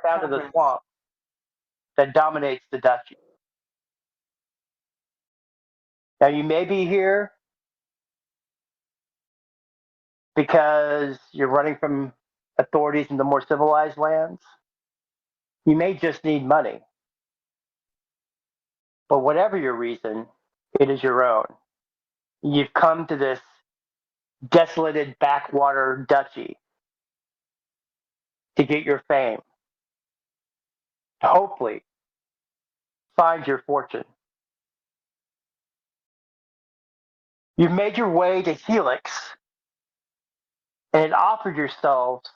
found in the swamp that dominates the duchy. Now, you may be here because you're running from authorities in the more civilized lands. You may just need money. But whatever your reason, it is your own. You've come to this desolated backwater duchy to get your fame, to hopefully find your fortune. You've made your way to Helix and offered yourselves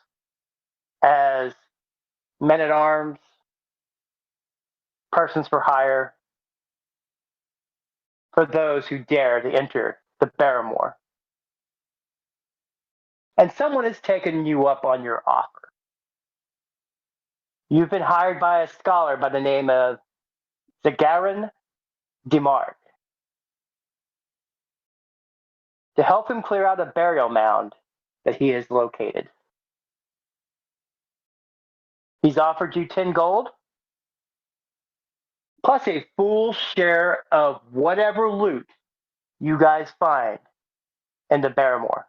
as men at arms, persons for hire, for those who dare to enter the Barrowmoor. And someone has taken you up on your offer. You've been hired by a scholar by the name of Zagaran Demark to help him clear out a burial mound that he has located. He's offered you 10 gold, plus a full share of whatever loot you guys find in the Barrowmoor.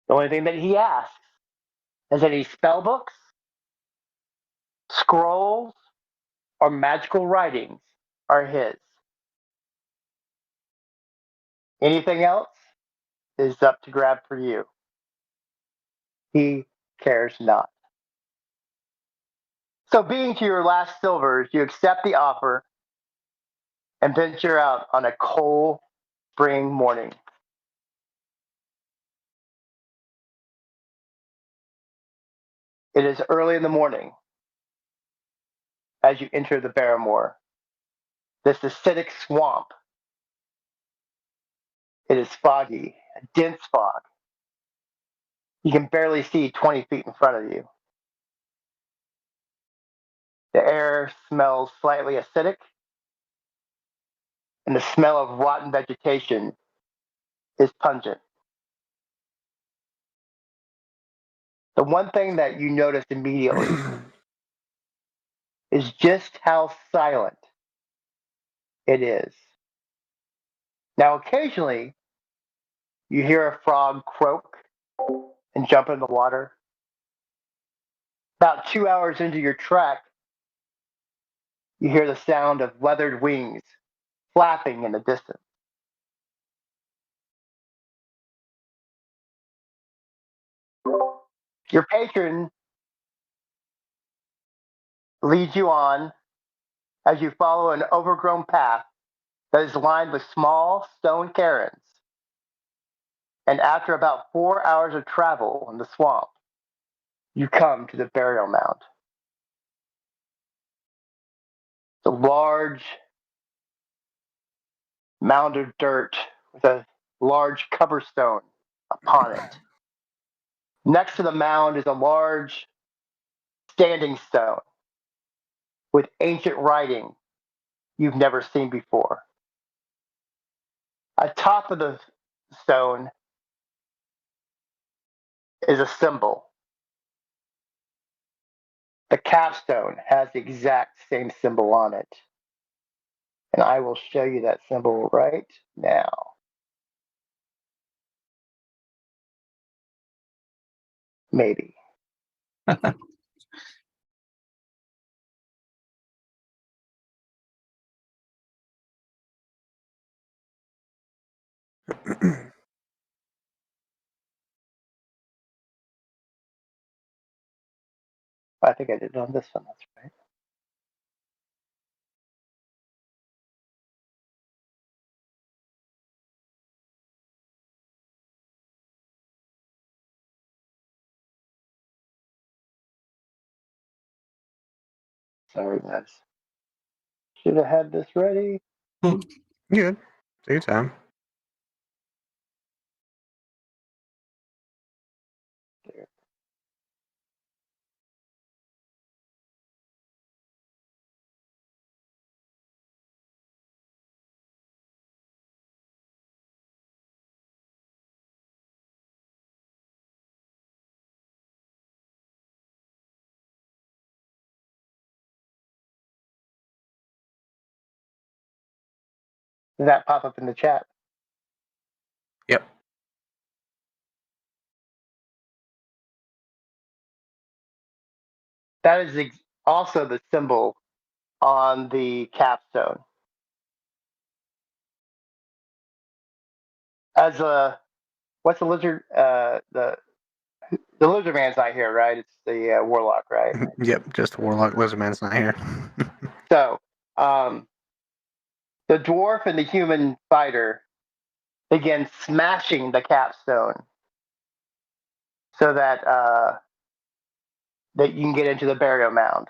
The only thing that he asks is any spell books, scrolls, or magical writings are his. Anything else is up to grab for you. He cares not. So, being to your last silvers, you accept the offer and venture out on a cold spring morning. It is early in the morning as you enter the Barrowmoor, this acidic swamp. It is foggy, a dense fog. You can barely see 20 feet in front of you. The air smells slightly acidic, and the smell of rotten vegetation is pungent. The one thing that you notice immediately is just how silent it is. Now, occasionally, you hear a frog croak and jump in the water. About 2 hours into your trek, you hear the sound of leathered wings flapping in the distance. Your patron leads you on as you follow an overgrown path that is lined with small stone cairns. And after about 4 hours of travel in the swamp, you come to the burial mound. It's a large mound of dirt with a large coverstone upon it. Next to the mound is a large standing stone with ancient writing you've never seen before. Atop of the stone is a symbol. The capstone has the exact same symbol on it. And I will show you that symbol right now. Maybe. I think I did it on this one. That's right. Sorry, guys. Should have had this ready. Good. Take your time. Did that pop up in the chat? Yep. That is also the symbol on the capstone. As a what's the lizard? The lizard man's not here, right? It's the warlock, right? Yep. Just Warlock Lizardman's not here. So, the dwarf and the human fighter begin smashing the capstone so that that you can get into the burial mound.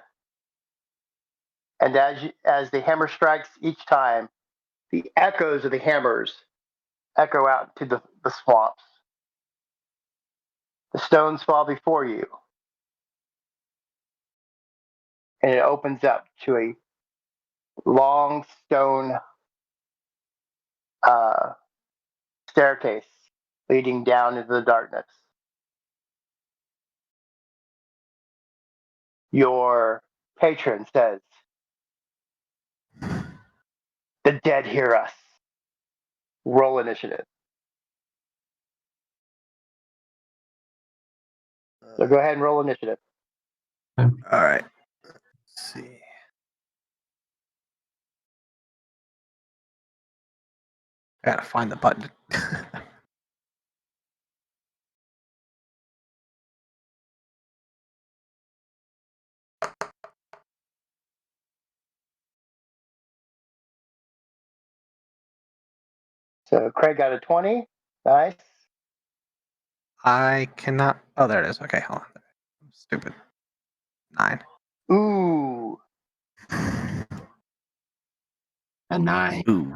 And as the hammer strikes each time, the echoes of the hammers echo out to the swamps. The stones fall before you, and it opens up to a long stone uh, staircase leading down into the darkness. Your patron says, "The dead hear us." Roll initiative. So go ahead and roll initiative. All right. Let's see. I gotta find the button. So Craig got a 20. Nice. I cannot. Oh, there it is. Okay, hold on. Stupid. 9. Ooh. A 9. Ooh.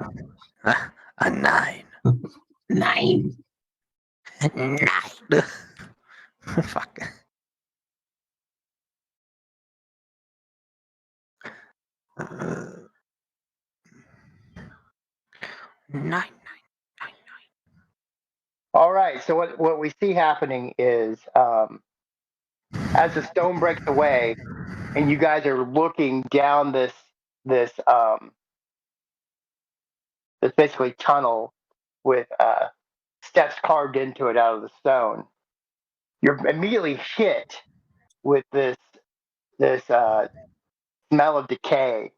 A 9. 9. 9. Fuck. Uh, 9. All right. So what we see happening is as the stone breaks away, and you guys are looking down this this basically tunnel with steps carved into it out of the stone. You're immediately hit with this smell of decay.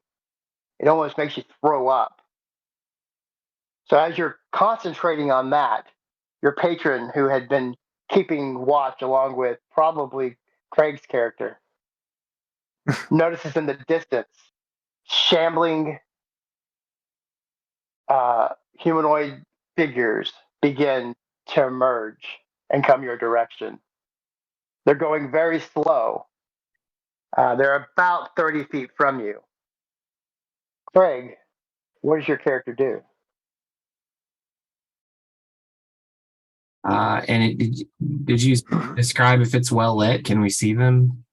It almost makes you throw up. So as you're concentrating on that, your patron, who had been keeping watch along with probably Craig's character, notices in the distance shambling humanoid figures begin to emerge and come your direction. They're going very slow. They're about 30 feet from you. Craig, what does your character do? And did you describe if it's well lit? Can we see them?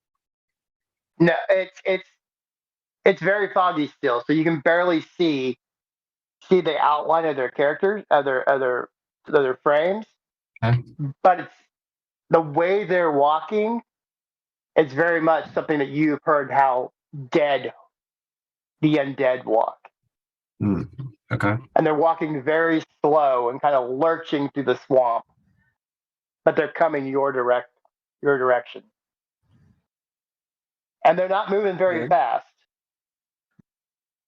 No, it's very foggy still, so you can barely see the outline of their characters, other frames. Okay. But it's the way they're walking. It's very much something that you've heard how the undead walk. Okay. And they're walking very slow and kind of lurching through the swamp, but they're coming your direction. And they're not moving very fast.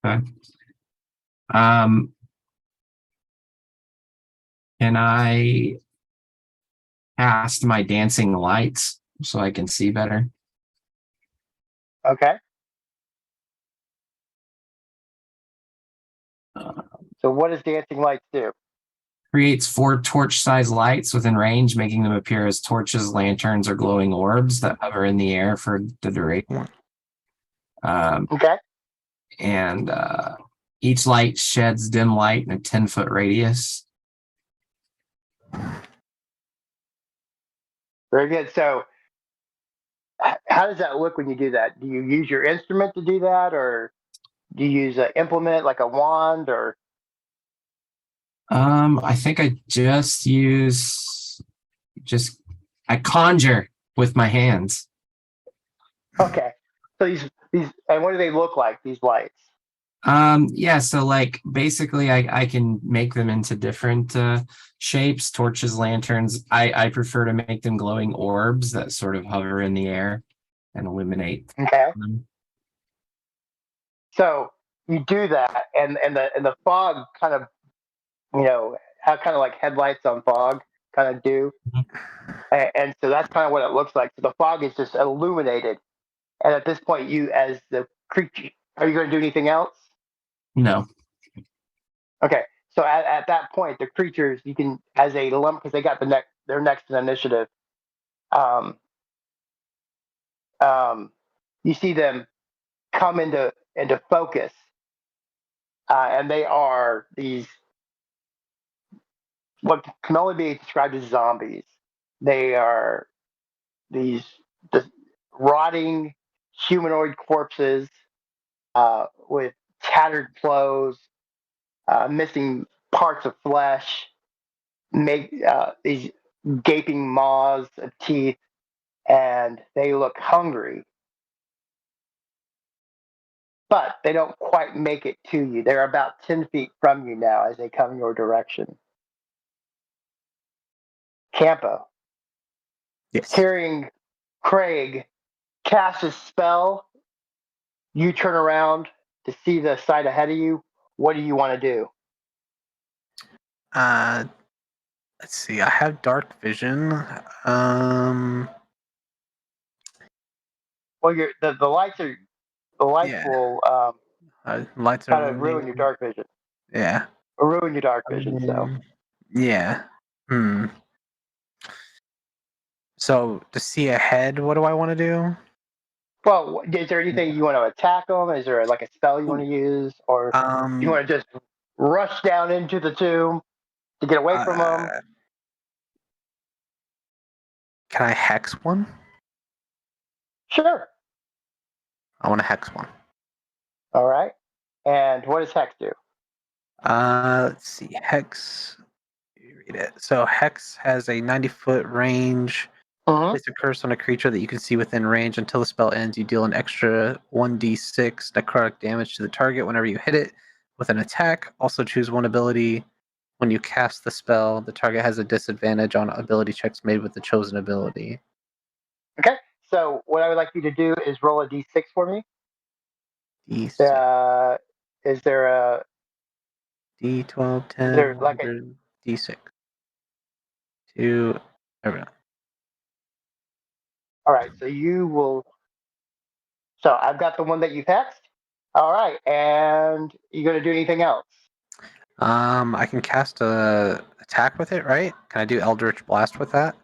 Okay. Can I cast my dancing lights so I can see better? Okay. So what does dancing lights do? Creates 4 torch-sized lights within range, making them appear as torches, lanterns, or glowing orbs that hover in the air for the duration. Okay. And each light sheds dim light in a 10-foot radius. Very good. So how does that look when you do that? Do you use your instrument to do that, or do you use an implement like a wand, or? I think I I conjure with my hands. Okay. So these and what do they look like, these lights? Yeah, so like basically I can make them into different shapes, torches, lanterns. I prefer to make them glowing orbs that sort of hover in the air and illuminate Okay. them. So you do that, and the fog kind of, how kind of like headlights on fog kind of do, and so that's kind of what it looks like. So the fog is just illuminated, and at this point, you as the creature, are you going to do anything else? No. Okay. So at that point, the creatures you can as a lump because they got they're next in initiative. Um, um, you see them come into focus, and they are these what can only be described as zombies. They are these the rotting humanoid corpses with tattered clothes, missing parts of flesh, make these gaping maws of teeth, and they look hungry. But they don't quite make it to you. They're about 10 feet from you now as they come your direction. Campo, Yes. hearing Craig cast a spell, you turn around to see the sight ahead of you. What do you want to do? Uh, let's see. I have dark vision. Um, Well, the lights yeah. will Lights are kind of ruin your illuminating. dark vision. Yeah. Or ruin your dark vision. So, Yeah. Hmm. So to see ahead, what do I want to do? well, is there anything you want to attack them? Is there like a spell you want Ooh. to use, or you Um. want to just rush down into the tomb to get away from them? Uh, can I hex one? Sure. I want to hex one. All right. And what does Hex do? Let's see. Hex. Read it. So hex has a 90-foot range. Mm-hmm. Place a curse on a creature that you can see within range. Until the spell ends, you deal an extra 1d6 necrotic damage to the target whenever you hit it with an attack. Also choose one ability. When you cast the spell, the target has a disadvantage on ability checks made with the chosen ability. Okay. So what I would like you to do is roll a d6 for me. D6, Uh, is there a D12, is 10, there like a 100, D6. 2, everyone. all right? So you will. So I've got the one that you've hexed. All right, and you going to do anything else? I can cast a attack with it, right? Can I do Eldritch Blast with that?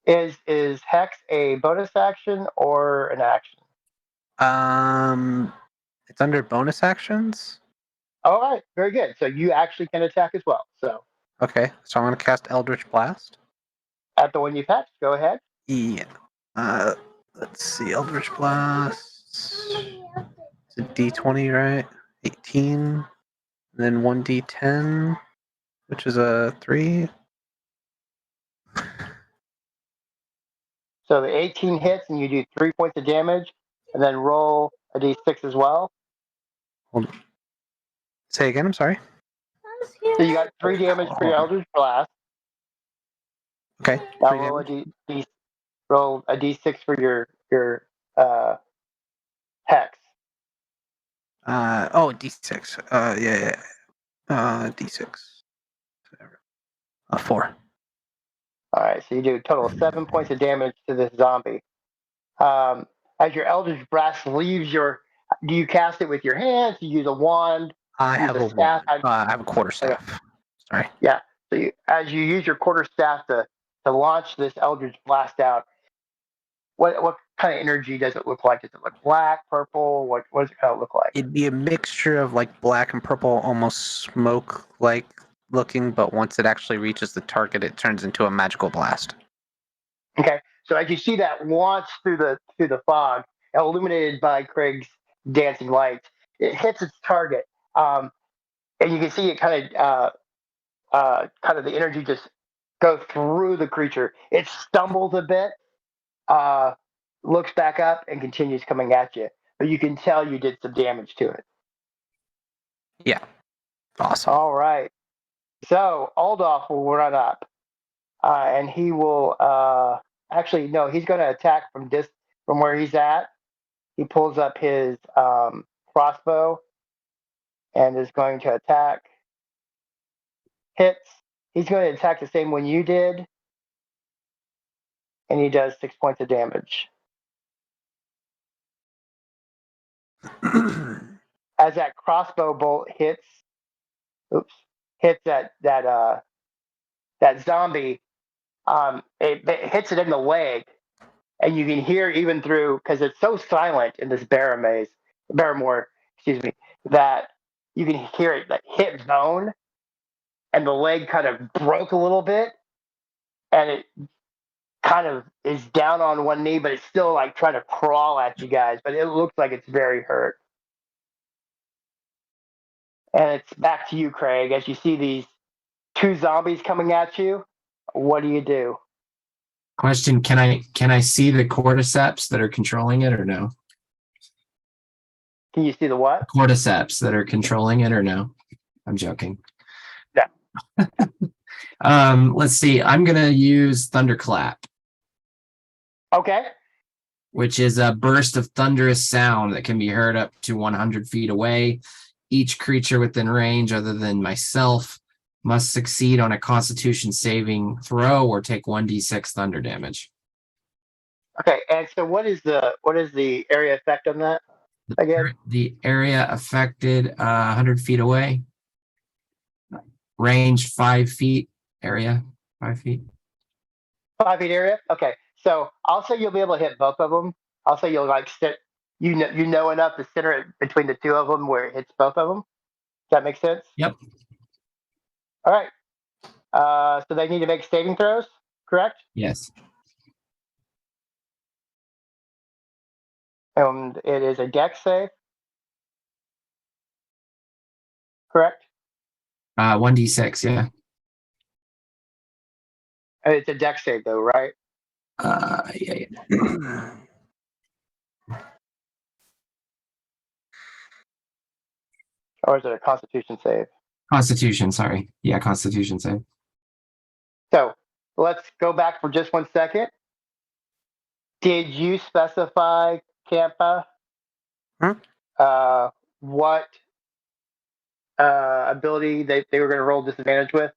Is hex a bonus action or an action? Um, it's under bonus actions. All right, very good. So you actually can attack as well. So Okay, so I'm gonna cast Eldritch Blast. at the one you've hexed, go ahead. Yeah. Uh, let's see, Eldritch Blast. It's a D20, right? 18, and then 1d10, which is a 3. So the 18 hits, and you do 3 points of damage, and then roll a d6 as well. Hold on. Say again. I'm sorry. So you got 3 damage for your Eldritch Blast. Okay, Now 3 damage. roll a d6 for your uh, hex. Oh, D6. Yeah. D6. 4. All right, so you do a total of 7 points of damage to this zombie. As your Eldritch Blast leaves do you cast it with your hands? Do you use a wand? I Use have a a staff? wand. I have a quarter Okay. staff. Sorry. Yeah. So as you use your quarter staff to launch this Eldritch Blast out, what kind of energy does it look like? Does it look black, purple? What does it kind of look like? It'd be a mixture of like black and purple, almost smoke like looking, but once it actually reaches the target, it turns into a magical blast. Okay. So as you see that launch through the fog, illuminated by Craig's dancing lights, it hits its target, and you can see it kind of the energy just go through the creature. It stumbles a bit, uh, looks back up, and continues coming at you. But you can tell you did some damage to it. Yeah. Awesome. All right. So Aldolf will run up, and he will actually no, he's going to attack from where he's at. He pulls up his crossbow and is going to attack. Hits. He's going to attack the same one you did, and he does 6 points of damage. As that crossbow bolt hits that zombie, it hits it in the leg, and you can hear even through because it's so silent in this Barrowmoor, excuse me, that you can hear it like hit bone, and the leg kind of broke a little bit, and it kind of is down on one knee, but it's still like trying to crawl at you guys, but it looks like it's very hurt. And it's back to you, Craig, as you see these two zombies coming at you. What do you do? Question: Can I see the cordyceps that are controlling it or no? Can you see the what? Cordyceps that are controlling it or no? I'm joking. No. Let's see. I'm gonna use thunderclap, Okay. which is a burst of thunderous sound that can be heard up to 100 feet away. Each creature within range, other than myself, must succeed on a Constitution saving throw or take 1d6 thunder damage. Okay. And so, what is the area effect on that again? The area affected 100 feet away. Range 5 feet. Area 5 feet. 5 feet area. Okay. So I'll say you'll be able to hit both of them. I'll say you'll like sit. You know enough to center it between the two of them where it hits both of them. Does that make sense? Yep. All right. So they need to make saving throws, correct? Yes. And it is a dex save, correct? 1d6. Yeah. It's a dex save though, right? Yeah. Or is it a Constitution save? Constitution. Sorry. Yeah. Constitution save. So let's go back for just 1 second. Did you specify, Campa, what ability they were going to roll disadvantage with?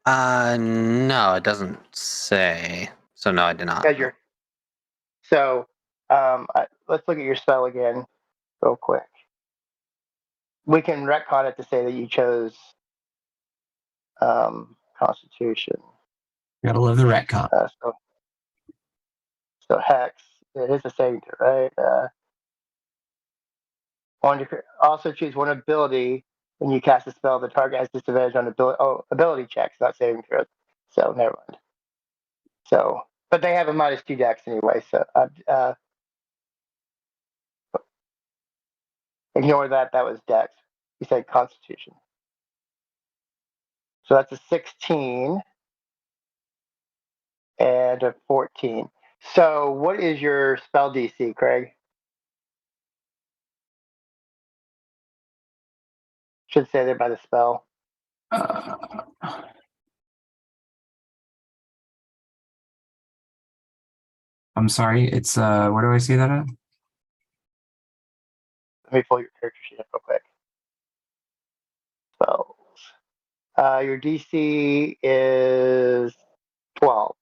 No, it doesn't say. So no, I did not. So let's look at your spell again real quick. We can retcon it to say that you chose Constitution. Gotta love the retcon. So Hex, it is a saving throw, right? Also choose one ability when you cast a spell. The target has disadvantage on ability checks, not saving throws. So never mind. So, but they have a -2 dex anyway. So ignore that. That was dex. You said Constitution. So that's a 16 and a 14. So what is your spell DC, Craig? Should say there by the spell. I'm sorry. It's where do I see that at? Let me pull your character sheet up real quick. Spells. Your DC is 12.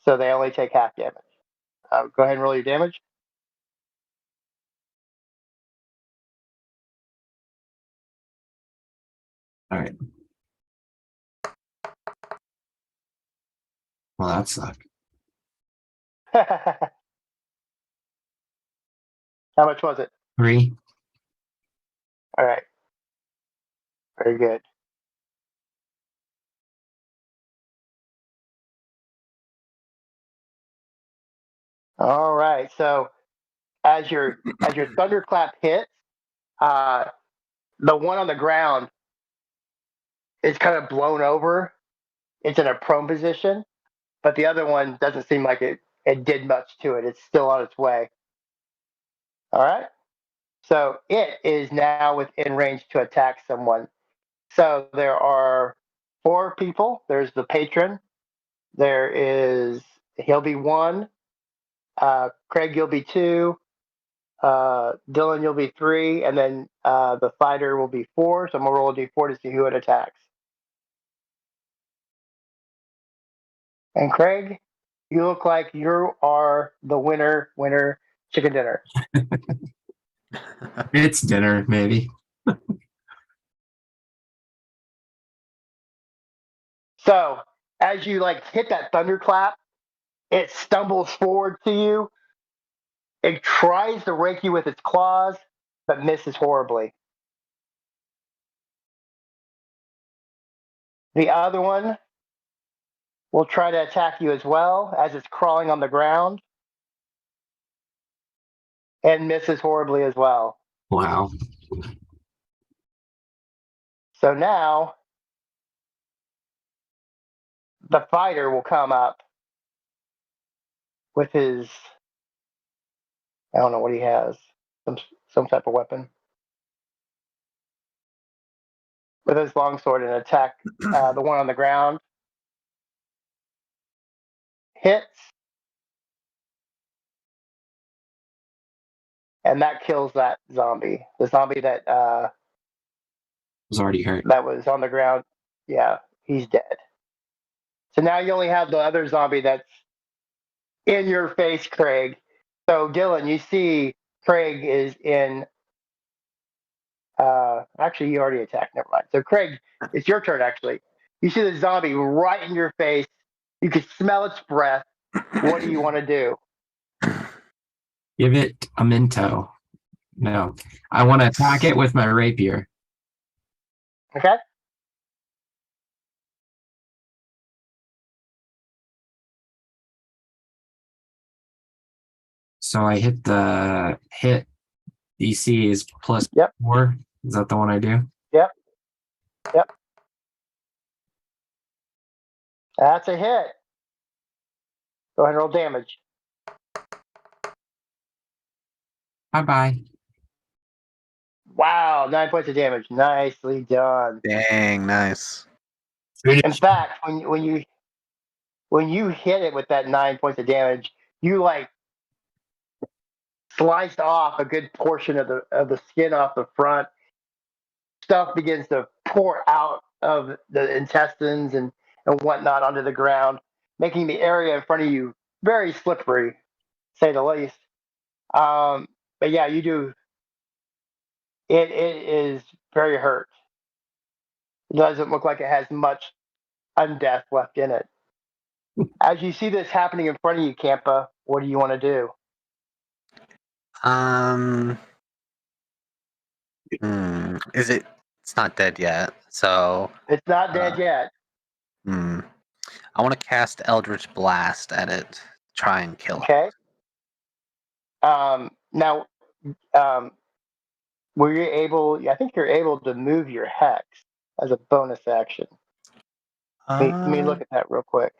So they only take half damage. Go ahead and roll your damage. All right. Well, that sucked. How much was it? 3. All right. Very good. All right. So as your thunderclap hits, the one on the ground is kind of blown over. It's in a prone position, but the other one doesn't seem like it did much to it. It's still on its way. All right. So it is now within range to attack someone. So there are 4 people. There's the patron. He'll be 1. Craig, you'll be 2. Dylan, you'll be 3, and then the fighter will be 4. So I'm gonna roll a d4 to see who it attacks. And Craig, you look like you are the winner chicken dinner. It's dinner, maybe. So as you hit that thunderclap, it stumbles forward to you. It tries to rake you with its claws, but misses horribly. The other one will try to attack you as well as it's crawling on the ground and misses horribly as well. Wow. So now the fighter will come up with his, I don't know what he has, some type of weapon, with his longsword and attack the one on the ground. Hits, and that kills that zombie. The zombie that Was already hurt. that was on the ground. Yeah, he's dead. So now you only have the other zombie that's in your face, Craig. So Dylan, you see Craig is in. Actually, you already attacked. Never mind. So Craig, it's your turn. Actually, you see the zombie right in your face. You can smell its breath. What do you want to do? Give it a minto. No, I want to attack it with my rapier. Okay. So I hit the hit. DC is plus Yep. 4. Is that the one I do? Yep. Yep. That's a hit. Go ahead and roll damage. Bye. Wow, 9 points of damage. Nicely done. Dang, nice. In fact, when you hit it with that 9 points of damage, you sliced off a good portion of the skin off the front. Stuff begins to pour out of the intestines and whatnot onto the ground, making the area in front of you very slippery, say the least. But yeah, you do. It is very hurt. It doesn't look like it has much undeath left in it. As you see this happening in front of you, Campa, what do you want to do? Is it? It's not dead yet. So. It's not dead yet. I want to cast Eldritch Blast at it. Try and kill it. Okay. Now, were you able? I think you're able to move your hex as a bonus action. Let me look at that real quick.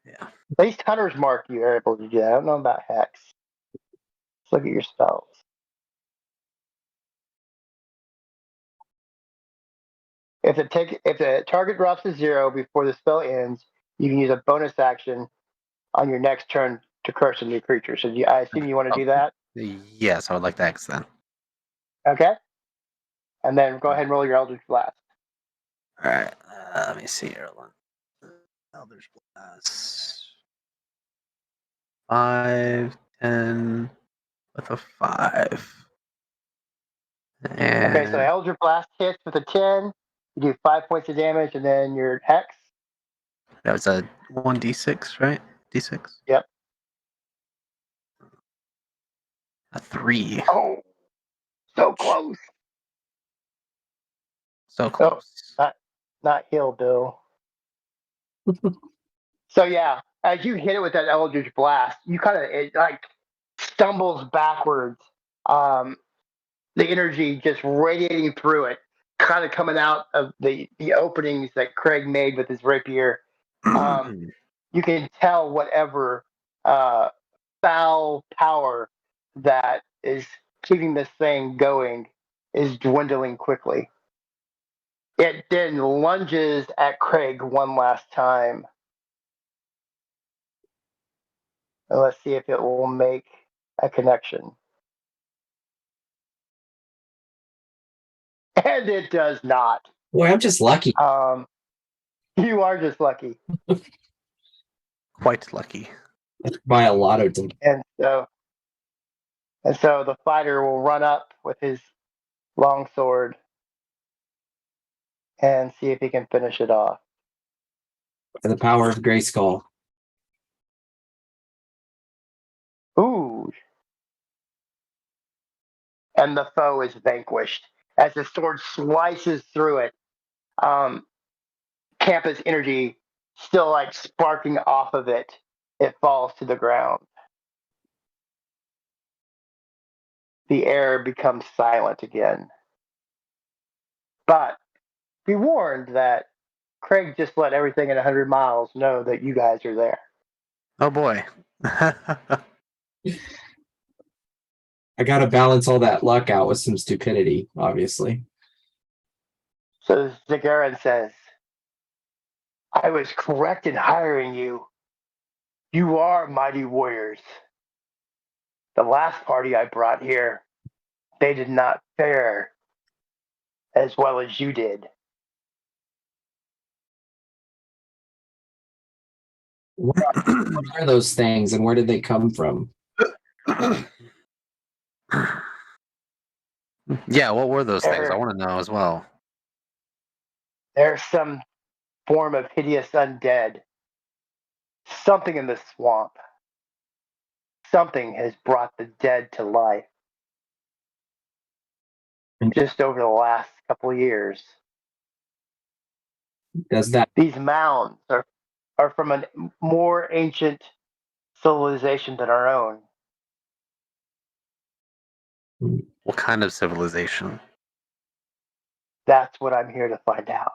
Yeah. At least Hunter's Mark you are able to do that. I don't know about hex. Let's look at your spells. If the target drops to 0 before the spell ends, you can use a bonus action on your next turn to curse a new creature. So I assume you want to do that? Yes, I would like to X then. Okay. And then go ahead and roll your Eldritch Blast. All right. Let me see here. Eldritch Blast. 5, 10 with a 5. And Okay, so Eldritch Blast hits with a 10. You do 5 points of damage, and then your hex. that was a 1d6, right? D6. Yep. A 3. Oh, so close. So close. Not heal, Bill. So yeah, as you hit it with that Eldritch Blast, you it stumbles backwards. The energy just radiating through it, kind of coming out of the openings that Craig made with his rapier. You can tell whatever foul power that is keeping this thing going is dwindling quickly. It then lunges at Craig one last time. And let's see if it will make a connection. And it does not. Boy, I'm just lucky. You are just lucky. Quite lucky. By a lotto ticket. And so the fighter will run up with his longsword and see if he can finish it off. For the power of Grayskull. Ooh. And the foe is vanquished. As the sword slices through it, Campa's energy still like sparking off of it, it falls to the ground. The air becomes silent again. But be warned that Craig just let everything at 100 miles know that you guys are there. Oh boy. I got to balance all that luck out with some stupidity, obviously. So Zagaran says, I was correct in hiring you. You are mighty warriors. The last party I brought here, they did not fare as well as you did. What are those things and where did they come from? Yeah, what were those things? I want to know as well. There's some form of hideous undead. Something in the swamp. Something has brought the dead to life. Just over the last couple of years. Does that These mounds are from a more ancient civilization than our own. What kind of civilization? That's what I'm here to find out.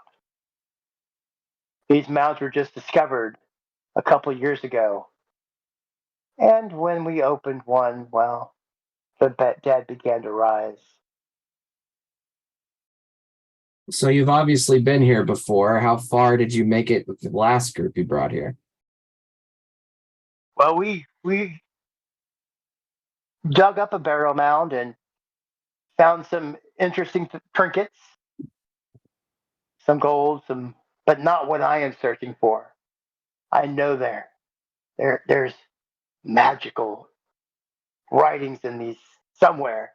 These mounds were just discovered a couple of years ago. And when we opened one, well, the dead began to rise. so you've obviously been here before. How far did you make it with the last group you brought here? Well, we dug up a burial mound and found some interesting trinkets, some gold, but not what I am searching for. I know there's magical writings in these somewhere.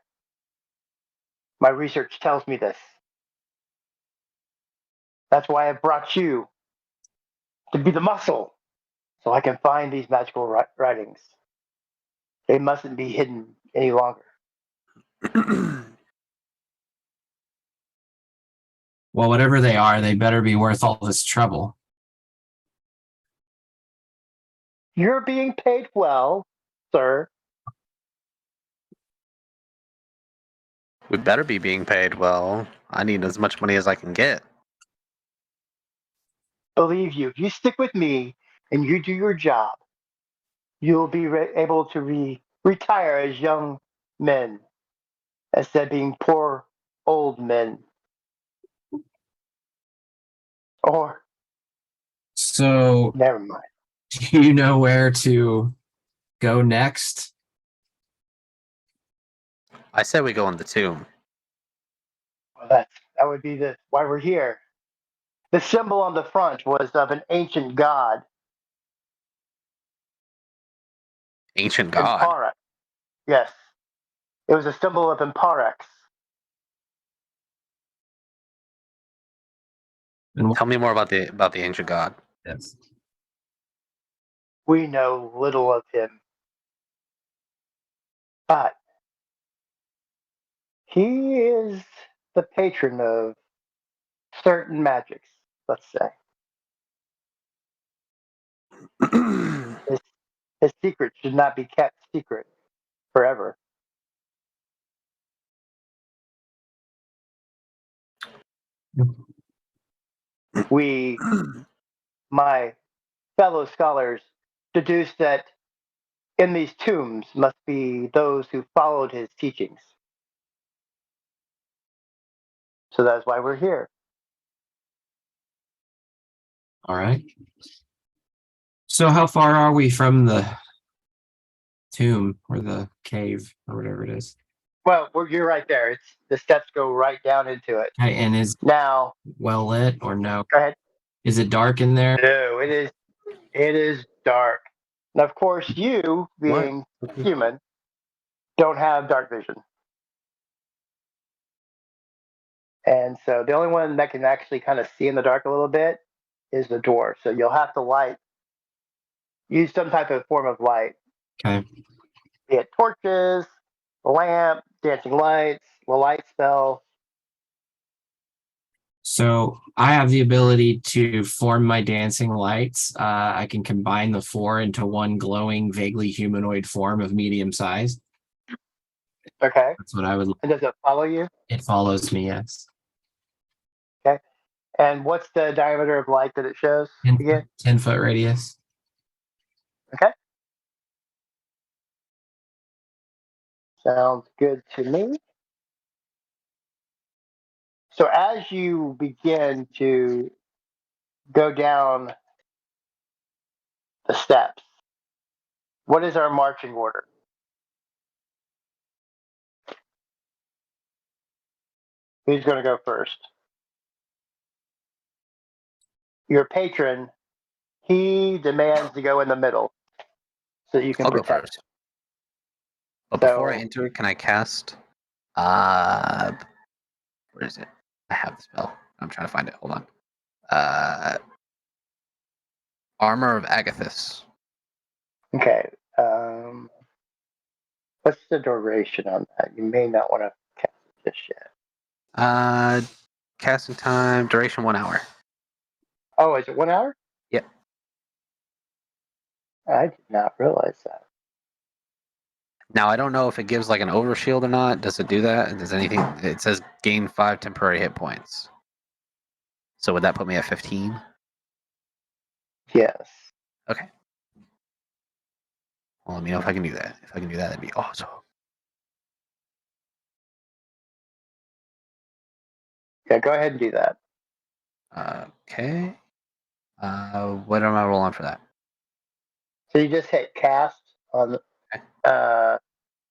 My research tells me this. That's why I brought you to be the muscle, so I can find these magical writings. They mustn't be hidden any longer. Well, whatever they are, they better be worth all this trouble. You're being paid well, sir. We better be being paid well. I need as much money as I can get. Believe you, if you stick with me and you do your job, you'll be able to retire as young men instead of being poor old men. Or, So, never mind. do you know where to go next? I said we go in the tomb. Well, that would be why we're here. The symbol on the front was of an ancient god, Ancient god. Imparex. Yes, it was a symbol of Imparex. And Tell me more about the ancient god. yes. We know little of him, but he is the patron of certain magics, let's say. His secret should not be kept secret forever. We, my fellow scholars, deduce that in these tombs must be those who followed his teachings. So that's why we're here. All right. So how far are we from the tomb or the cave or whatever it is? Well, you're right there. It's the steps go right down into it. Okay, and is Now, well lit or no? go ahead. Is it dark in there? No, it is. It is dark. And of course, you, What? being human, don't have dark vision. And so the only one that can actually kind of see in the dark a little bit is the dwarf. So you'll have to use some type of form of light, Okay. be it torches, a lamp, dancing lights, the light spell. So I have the ability to form my dancing lights. I can combine the four into one glowing, vaguely humanoid form of medium size. Okay. That's what I would. And does it follow you? It follows me, yes. Okay. And what's the diameter of light that it shows 10, again? 10-foot radius. Okay. Sounds good to me. So as you begin to go down the steps, what is our marching order? Who's going to go first? Your patron, he demands to go in the middle so you can I'll go protect. first. But before I So, enter, can I cast? Where is it? I have the spell. I'm trying to find it. Hold on. Armor of Agathis. okay. What's the duration on that? You may not want to cast it just yet. Casting time, duration 1 hour. Oh, is it 1 hour? Yep. I did not realize that. Now I don't know if it gives like an overshield or not. Does it do that? Does anything? It says gain 5 temporary hit points. So would that put me at 15? Yes. Okay. Well, let me know if I can do that. If I can do that, that'd be awesome. Yeah, go ahead and do that. Okay. What am I rolling for that? So you just hit cast on the, Okay.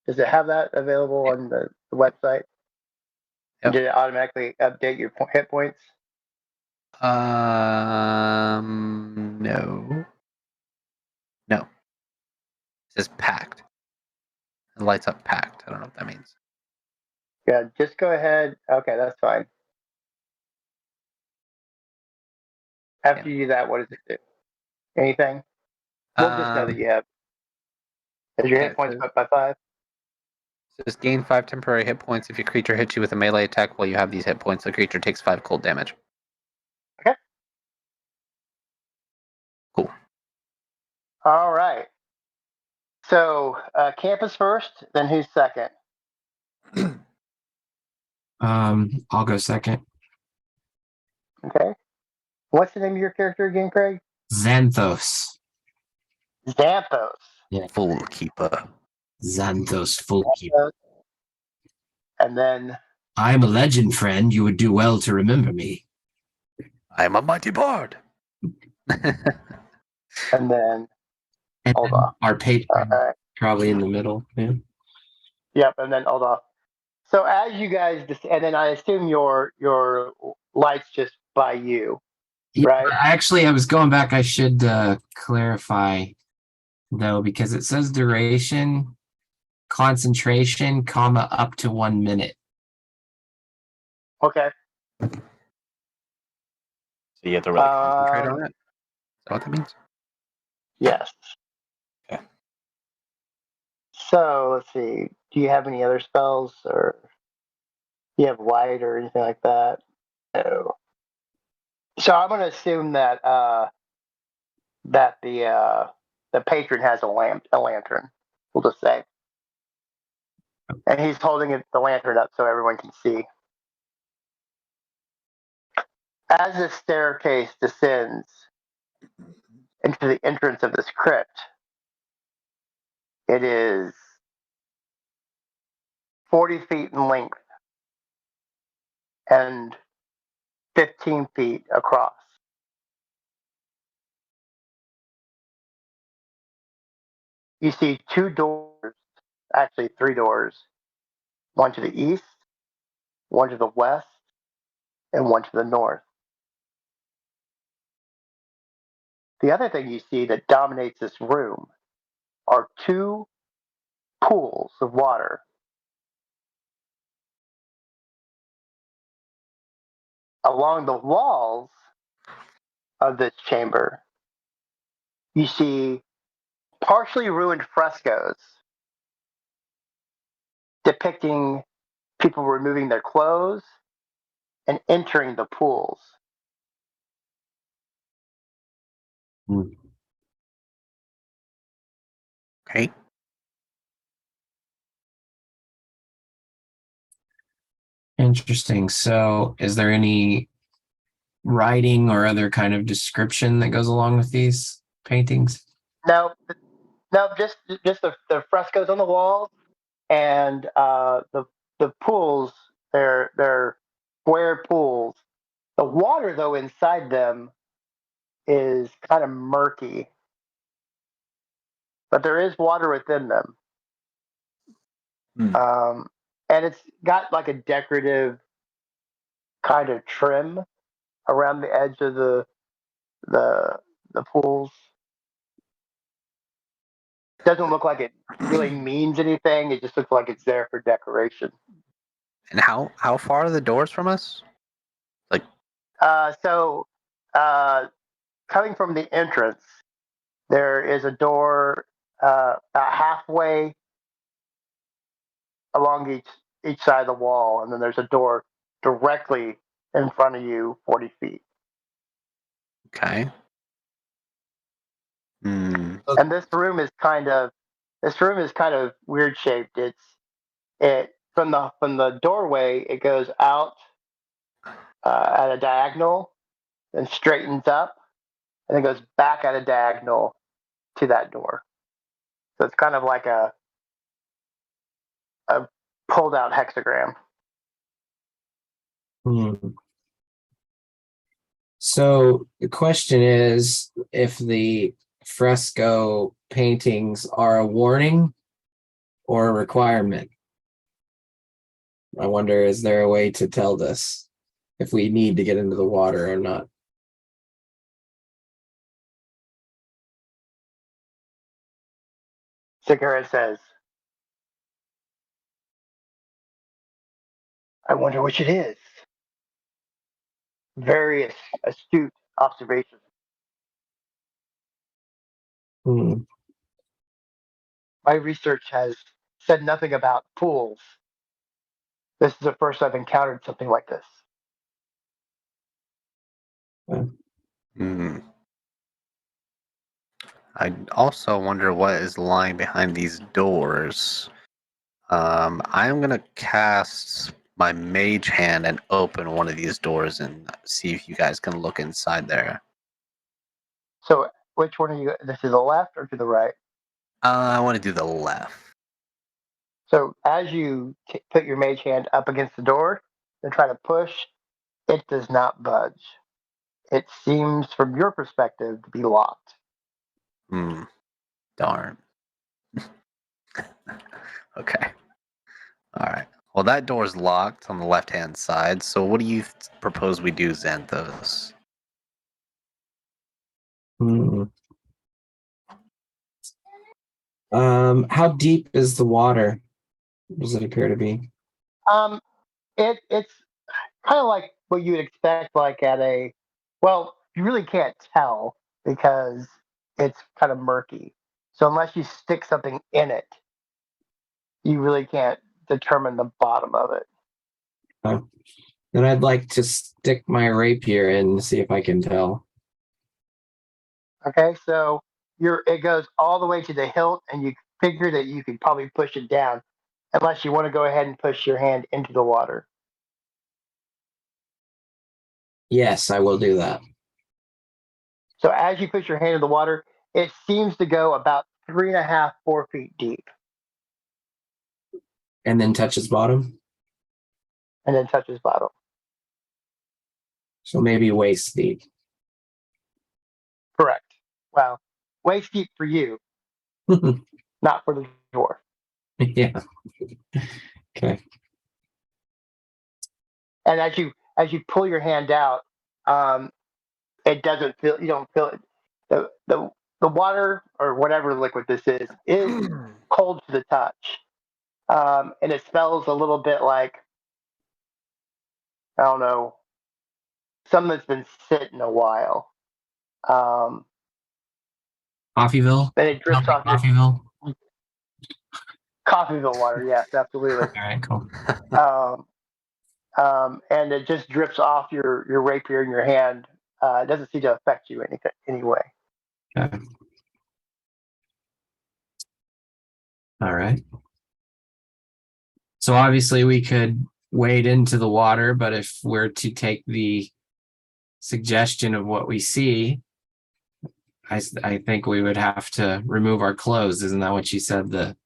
does it have that available on the website? Yep. Did it automatically update your hit points? No. No. It says packed. It lights up packed. I don't know what that means. Yeah, just go ahead. Okay, that's fine. After you do that, what does it do? Anything? We'll just know that you have. Is your Yeah, hit points up by 5? it says gain 5 temporary hit points if your creature hits you with a melee attack while you have these hit points. The creature takes 5 cold damage. Okay. Cool. All right. So campus first, then who's second? I'll go second. Okay. What's the name of your character again, Craig? Xanthos. Xanthos. Full keeper. Xanthos full keep. Xanthos. And then I am a legend, friend. You would do well to remember me. I am a mighty bard. and then And hold on. our All patron right. probably in the middle. Yeah. Yep, and then hold on. So as you guys, and then I assume your lights just by you, Yeah, right? actually, I was going back. I should clarify though, because it says duration, concentration, comma up to 1 minute. Okay. So you have to really concentrate on it? Is that what that means? Yes. Okay. So let's see. Do you have any other spells, or do you have light or anything like that? No. So I'm going to assume that that the patron has a lantern. We'll just say, and he's holding the lantern up so everyone can see. As the staircase descends into the entrance of this crypt, it is 40 feet in length and 15 feet across. You see two doors, actually three doors, one to the east, one to the west, and one to the north. The other thing you see that dominates this room are two pools of water. Along the walls of this chamber, you see partially ruined frescoes depicting people removing their clothes and entering the pools. Okay. Interesting. So, is there any writing or other kind of description that goes along with these paintings? No, no, just the frescoes on the walls and the pools. They're square pools. The water, though, inside them is kind of murky, but there is water within them. Hmm. And it's got like a decorative kind of trim around the edge of the the pools. Doesn't look like it really means anything. It just looks like it's there for decoration. And how far are the doors from us? Like, So, uh, coming from the entrance, there is a door about halfway along each side of the wall, and then there's a door directly in front of you, 40 feet. okay. Hmm. And this room is kind of weird shaped. It from the doorway, it goes out at a diagonal, then straightens up, and then goes back at a diagonal to that door. So it's kind of like a pulled out hexagram. So the question is if the fresco paintings are a warning or a requirement. I wonder, is there a way to tell this if we need to get into the water or not? Segura says, I wonder which it is. Very astute observation. Hmm. My research has said nothing about pools. This is the first I've encountered something like this. Hmm. I also wonder what is lying behind these doors. I'm gonna cast my mage hand and open one of these doors and see if you guys can look inside there. So, which one are you? This to the left or to the right? I want to do the left. So, as you put your mage hand up against the door and try to push, it does not budge. It seems, from your perspective, to be locked. Hmm. Darn. Okay. All right. Well, that door's locked on the left-hand side. So, what do you propose we do, Xanthos? Hmm. How deep is the water? Does it appear to be? Um, it's kind of like what you would expect, like at a. Well, you really can't tell because it's kind of murky. So unless you stick something in it, you really can't determine the bottom of it. Then I'd like to stick my rapier in and see if I can tell. Okay, so it goes all the way to the hilt, and you figure that you could probably push it down, unless you want to go ahead and push your hand into the water. Yes, I will do that. So as you push your hand in the water, it seems to go about 3.5, 4 feet deep, And then touches bottom. and then touches bottom. So maybe waist deep. Correct. Well, waist deep for you, not for the dwarf. Yeah. Okay. And as you pull your hand out, it doesn't feel you don't feel it. The water or whatever liquid this is cold to the touch, and it smells a little bit like I don't know something that's been sitting a while. Um, Coffeeville. and it drips Smells like off your Coffeeville. Coffeeville water. Yes, absolutely. All right. Cool. Um, and it just drips off your rapier in your hand. It doesn't seem to affect you anyway. Okay. All right. So obviously we could wade into the water, but if we're to take the suggestion of what we see, I think we would have to remove our clothes. Isn't that what you said? The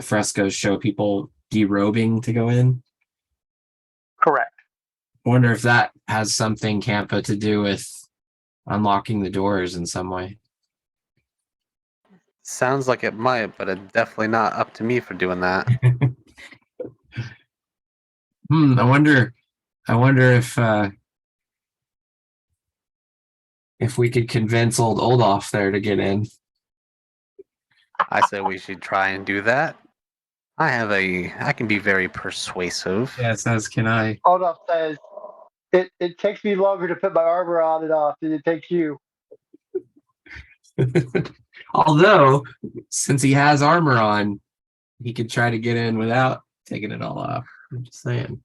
frescoes show people derobing to go in. Correct. I wonder if that has something, Campa, to do with unlocking the doors in some way. Sounds like it might, but it's definitely not up to me for doing that. I wonder if we could convince old Olaf there to get in. I say we should try and do that. I can be very persuasive. Yes, as can I. Olaf says, it takes me longer to put my armor on and off than it takes you. Although, since he has armor on, he could try to get in without taking it all off. I'm just saying.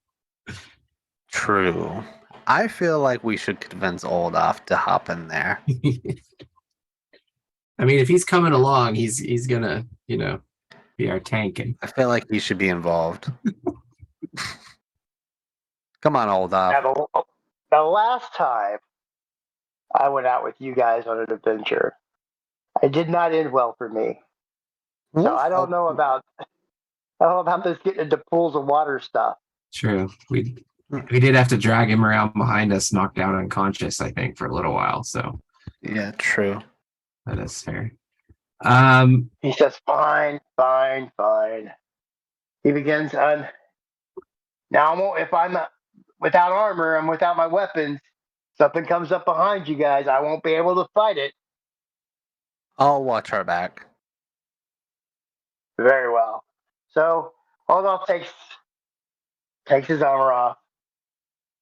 True. I feel like we should convince Olaf to hop in there. I mean, if he's coming along, he's gonna, be our tanking. I feel like he should be involved. Come on, Olaf. Now, the last time I went out with you guys on an adventure, it did not end well for me. So I don't know about this getting into pools of water stuff. True. We did have to drag him around behind us, knocked down unconscious, I think, for a little while. So yeah, true. that is fair. He says, "Fine, fine, fine." He begins on. Now, if I'm without armor, I'm without my weapons. Something comes up behind you guys, I won't be able to fight it. I'll watch our back. Very well. So Olaf takes his armor off,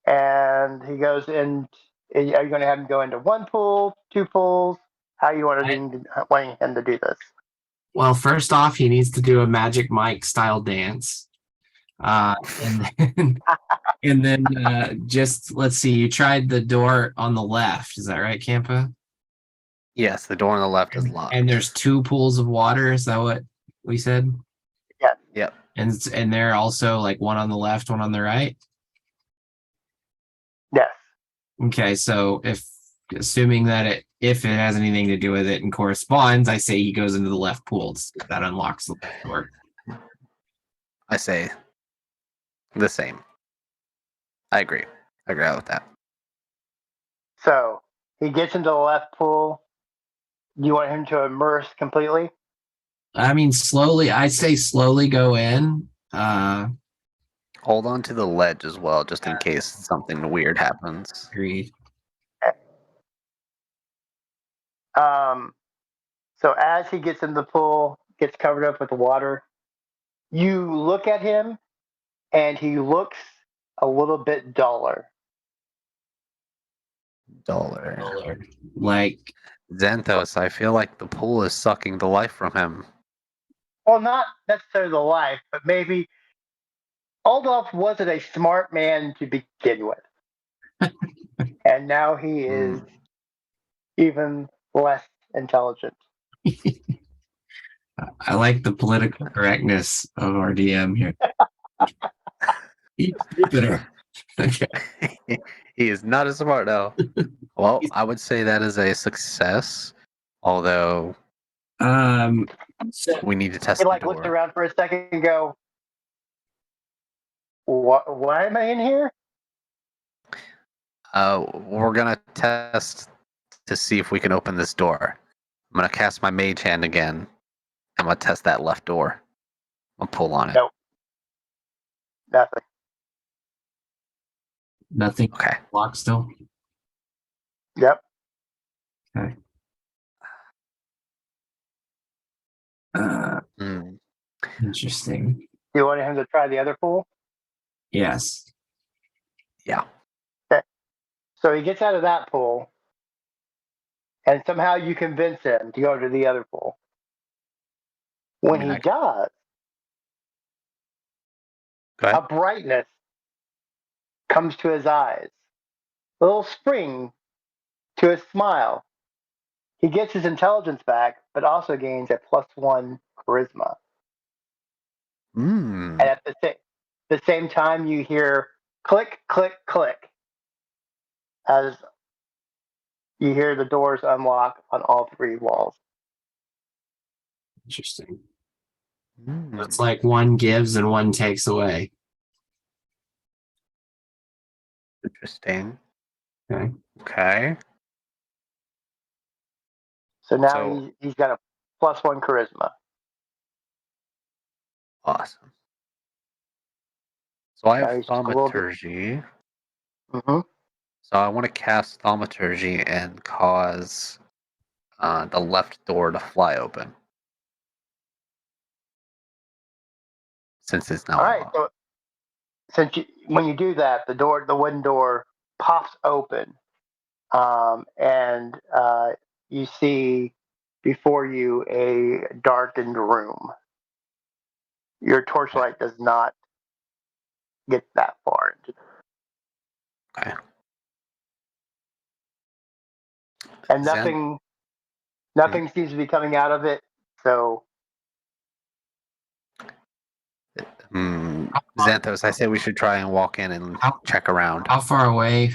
and he goes in. Are you going to have him go into one pool, two pools? How you wanting him to do this? Well, first off, he needs to do a Magic Mike style dance. And then just let's see, you tried the door on the left. Is that right, Campa? Yes, the door on the left is locked. And there's two pools of water. Is that what we said? Yes. Yep. And they're also like one on the left, one on the right. Yes. Okay, so assuming that if it has anything to do with it and corresponds, I say he goes into the left pool. That unlocks the left door. I say the same. I agree. I agree with that. So he gets into the left pool. You want him to immerse completely? I mean, slowly. I say slowly go in. Hold on to the ledge as well, just in case something weird happens. Agreed. So as he gets in the pool, gets covered up with the water, you look at him, and he looks a little bit duller. Duller. Like Xanthos, I feel like the pool is sucking the life from him. Well, not necessarily the life, but maybe Aldolf wasn't a smart man to begin with. And now he is even less intelligent. I like the political correctness of our DM here. He's Jupiter. Okay. He is not as smart now. Well, I would say that is a success, although we need to test He the looks door. around for a second and go, "Why am I in here?" We're gonna test to see if we can open this door. I'm gonna cast my mage hand again. I'm gonna test that left door. I'll pull on it. Nope. Nothing. Nothing. Okay. Locked still. Yep. Okay. Hmm. Interesting. You want him to try the other pool? Yes. Yeah. So he gets out of that pool, and somehow you convince him to go to the other pool. When I mean, he does, Go a ahead. brightness comes to his eyes, a little spring to his smile. He gets his intelligence back, but also gains a +1 charisma. Hmm. And at the same time, you hear click, click, click as you hear the doors unlock on all 3 walls. Interesting. Hmm. It's like one gives and one takes away. Interesting. Okay. Okay. So now So he's got a +1 charisma. awesome. So I Now have he's just a little bit. thaumaturgy. Mm-hmm. So I want to cast thaumaturgy and cause the left door to fly open. Since it's now All right. unlocked. So when you do that, the wooden door pops open, and you see before you a darkened room. Your torchlight does not get that far into Okay. and Zen- nothing seems to be coming out of it. So Xanthos, I say we should try and walk in and check around. How far away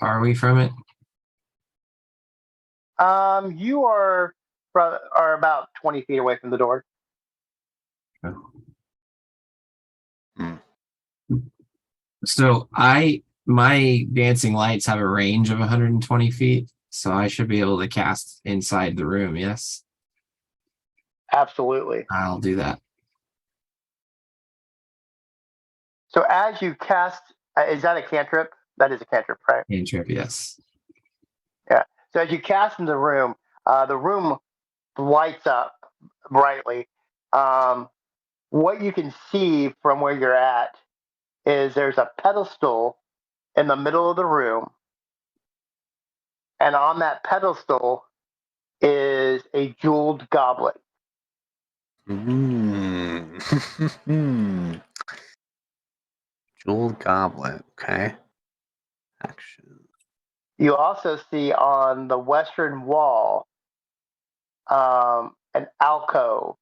are we from it? you are about 20 feet away from the door. Hmm. So my dancing lights have a range of 120 feet, so I should be able to cast inside the room. Yes, Absolutely. I'll do that. So as you cast, is that a cantrip? That is a cantrip, right? Cantrip, yes. Yeah. So as you cast in the room lights up brightly. What you can see from where you're at is there's a pedestal in the middle of the room, and on that pedestal is a jeweled goblet. Mm. Jeweled goblet. Okay. Action. You also see on the western wall an alcove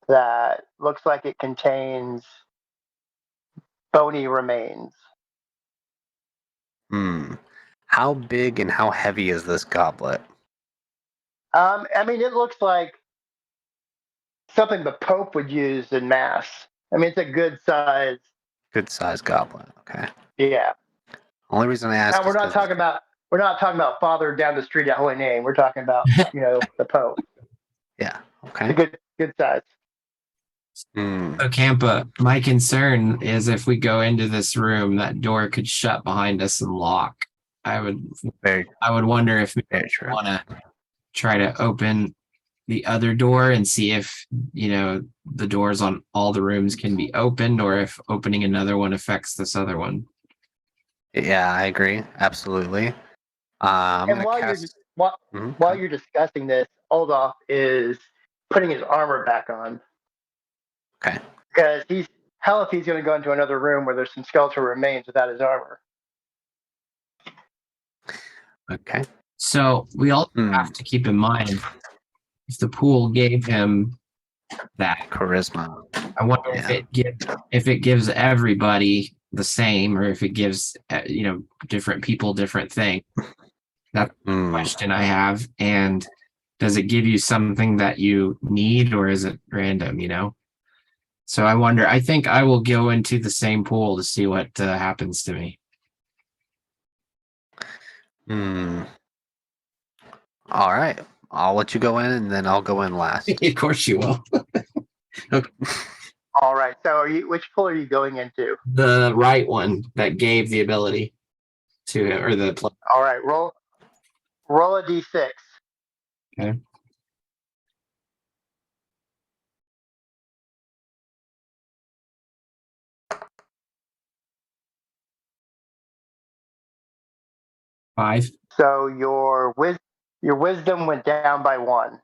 that looks like it contains bony remains. How big and how heavy is this goblet? I mean, it looks like something the Pope would use in mass. I mean, it's a good size. Good size goblet. Okay. Yeah. Only reason I ask Now is because we're not talking about Father down the street at Holy Name. We're talking about the Pope. yeah. It's Okay. a good size. So Campa, my concern is if we go into this room, that door could shut behind us and lock. I would wonder if we Very true. want to try to open the other door and see if the doors on all the rooms can be opened, or if opening another one affects this other one. Yeah, I agree. Absolutely. And while you're discussing this, Oldoff is putting his armor back on. Okay. Because hell if he's going to go into another room where there's some skeletal remains without his armor. Okay. So we all have to keep in mind, if the pool gave him that charisma, I wonder if it gives everybody the same, or if it gives different people different things. That's the question I have. And does it give you something that you need, or is it random? So I wonder. I think I will go into the same pool to see what happens to me. Hmm. All right. I'll let you go in, and then I'll go in last. Of course you will. All right. So which pool are you going into? The right one that gave the ability to, or the All right. Roll a d6. okay. Five. So your wisdom went down by 1.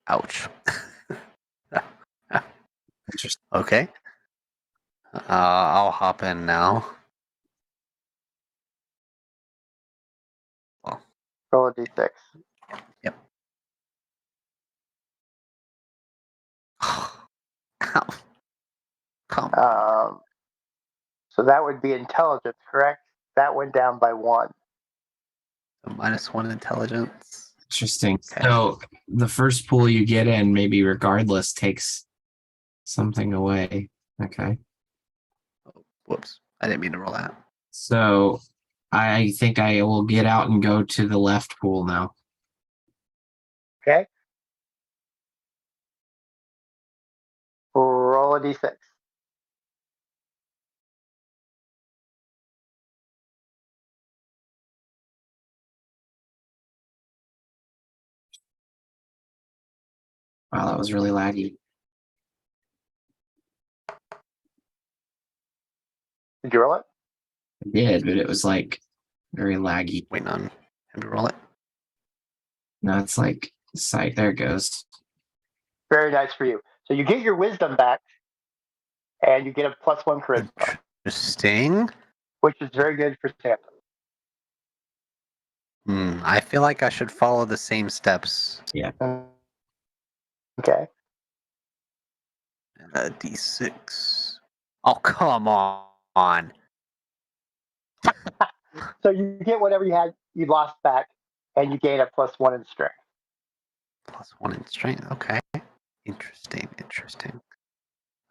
Ouch. Interesting. Okay. I'll hop in now. Roll a d6. Yep. Ow. Come. So that would be intelligence, correct? That went down by 1. -1 intelligence. Interesting. Okay. So the first pool you get in, maybe regardless, takes something away. Okay. Oh, whoops. I didn't mean to roll that. So I think I will get out and go to the left pool now. Okay. Roll a d6. Wow, that was really laggy. Did you roll it? I did, but it was like very laggy. Waiting on him to roll it. No, it's like sight. There it goes. Very nice for you. So you get your wisdom back, and you get a +1 charisma, Interesting. which is very good for Santa. I feel like I should follow the same steps. Okay. And a d6. Oh, come on. So you get whatever you lost back, and you gain a +1 in strength. +1 in strength. Okay. Interesting.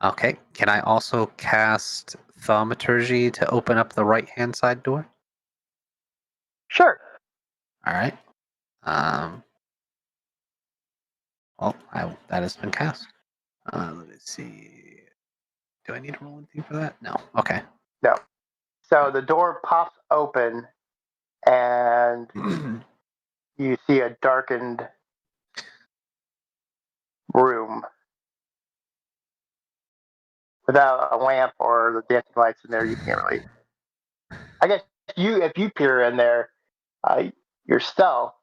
Okay. Can I also cast Thaumaturgy to open up the right-hand side door? Sure. All right. That has been cast. Let me see. Do I need to roll anything for that? No. Okay. No. So the door pops open, and you see a darkened room without a lamp or the dancing lights in there. You can't really. I guess if you peer in there yourself,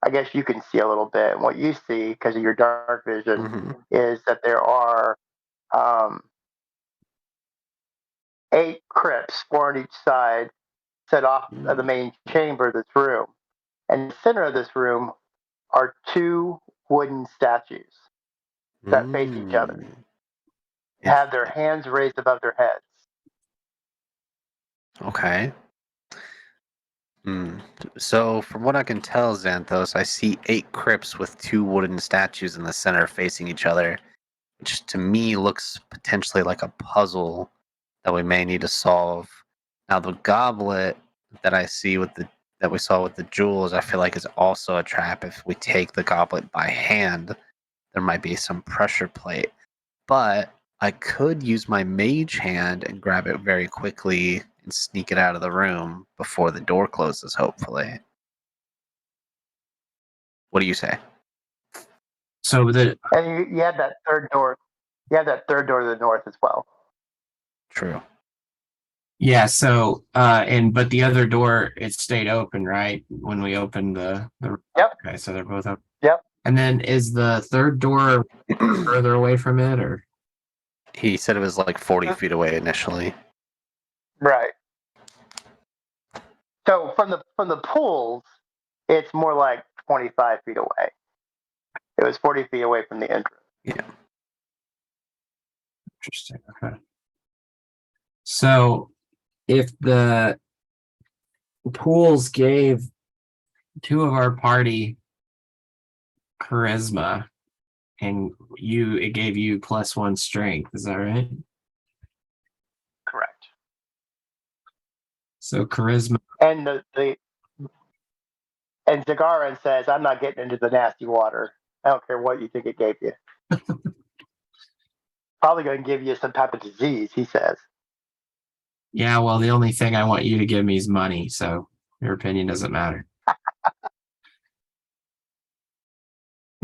I guess you can see a little bit. And what you see, because of your dark vision, is that there are 8 crypts, 4 on each side, set off of the main chamber of this room. And in the center of this room are 2 wooden statues that face each other, have their hands raised above their heads. Okay. So, from what I can tell, Xanthos, I see 8 crypts with 2 wooden statues in the center facing each other, which to me looks potentially like a puzzle that we may need to solve. Now, the goblet that I see that we saw with the jewels, I feel like is also a trap. If we take the goblet by hand, there might be some pressure plate. But I could use my mage hand and grab it very quickly and sneak it out of the room before the door closes, hopefully. What do you say? So And you have that third door. You have that third door to the north as well. True. yeah, so but the other door, it stayed open, right? When we opened the Yep. Okay, so they're both open. Yep. And then is the third door further away from it, or? He said it was like 40 feet away initially. Right. So from the pools, it's more like 25 feet away. It was 40 feet away from the entrance. Yeah. Interesting. Okay. So if the pools gave 2 of our party charisma, and it gave you +1 strength, is that right? Correct. So charisma. And and Zagaran says, "I'm not getting into the nasty water. I don't care what you think it gave you. Probably going to give you some type of disease," he says. Yeah, well, the only thing I want you to give me is money, so your opinion doesn't matter.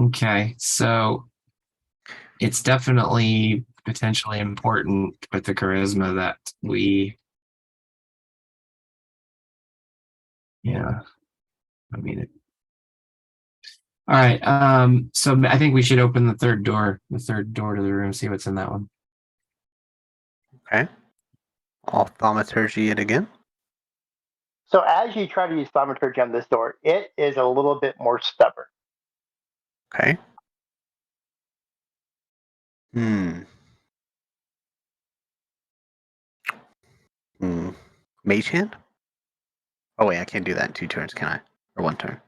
Okay, so it's definitely potentially important with the charisma that we, yeah, I mean it. All right, so I think we should open the third door to the room, see what's in that one. Okay. I'll thaumaturgy it again. So as you try to use thaumaturgy on this door, it is a little bit more stubborn. Okay. Hmm. Mage hand? Oh wait, I can't do that in 2 turns, can I? Or 1 turn.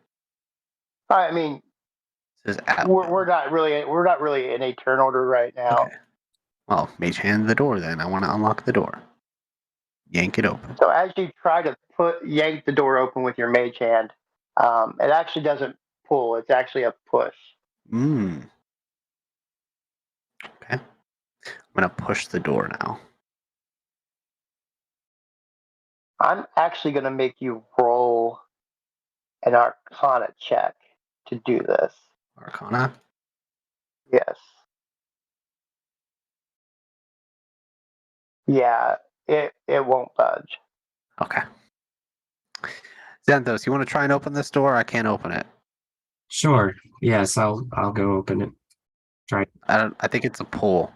I mean, It says at we're will. not really in a turn order right now. Okay. Well, mage hand the door then. I want to unlock the door. Yank it open. So as you try to yank the door open with your mage hand, it actually doesn't pull. It's actually a push. Okay. I'm gonna push the door now. I'm actually going to make you roll an Arcana check to do this. Arcana. Yes. Yeah, it won't budge. Okay. Xanthos, you want to try and open this door? I can't open it. Sure. Yes, I'll go open it. Try I think it's a pull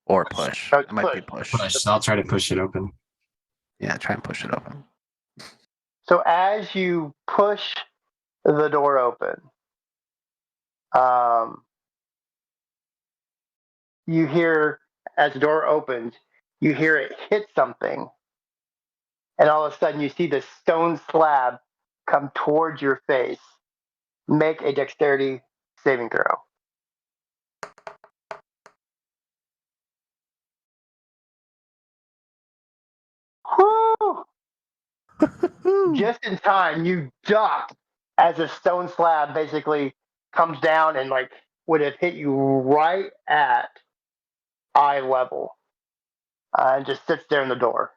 or a push. No, it's It might be push. push. push. I'll try to push it open. Yeah, try and push it open. So as you push the door open, you hear, as the door opens, you hear it hit something, and all of a sudden you see this stone slab come towards your face. Make a dexterity saving throw. Whew! Just in time, you duck as a stone slab basically comes down and like would have hit you right at eye level, and just sits there in the door.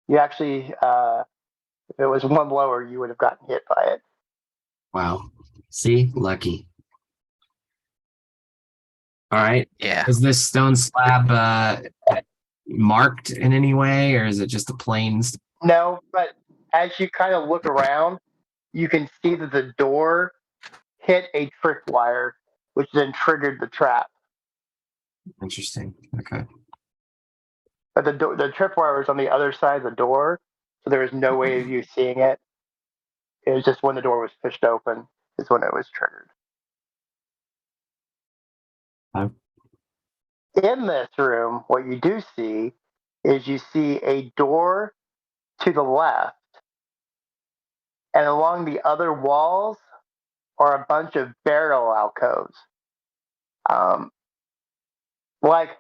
You actually, if it was one lower, you would have gotten hit by it. Wow. See? Lucky. All right. Yeah. Is this stone slab marked in any way, or is it just a plain? No, but as you kind of look around, you can see that the door hit a tripwire, which then triggered the trap. Interesting. Okay. But the tripwire was on the other side of the door, so there was no way of you seeing it. It was just when the door was pushed open is when it was triggered. In this room, what you do see is you see a door to the left, and along the other walls are a bunch of barrel alcoves. Like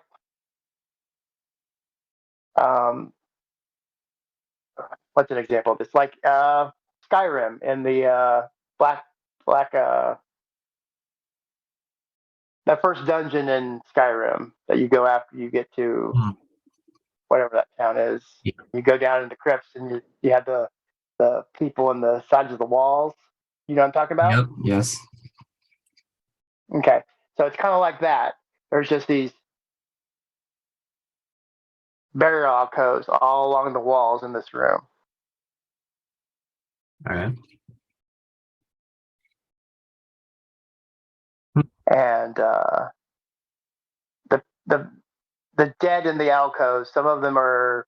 what's an example of this? Like Skyrim in the black that first dungeon in Skyrim that you go after you get to whatever that town is. Yeah. You go down in the crypts and you have the people on the sides of the walls. You know what I'm talking about? Yep. Yes. Okay. So it's kind of like that. There's just these burial alcoves all along the walls in this room. All right. And the dead in the alcoves, some of them are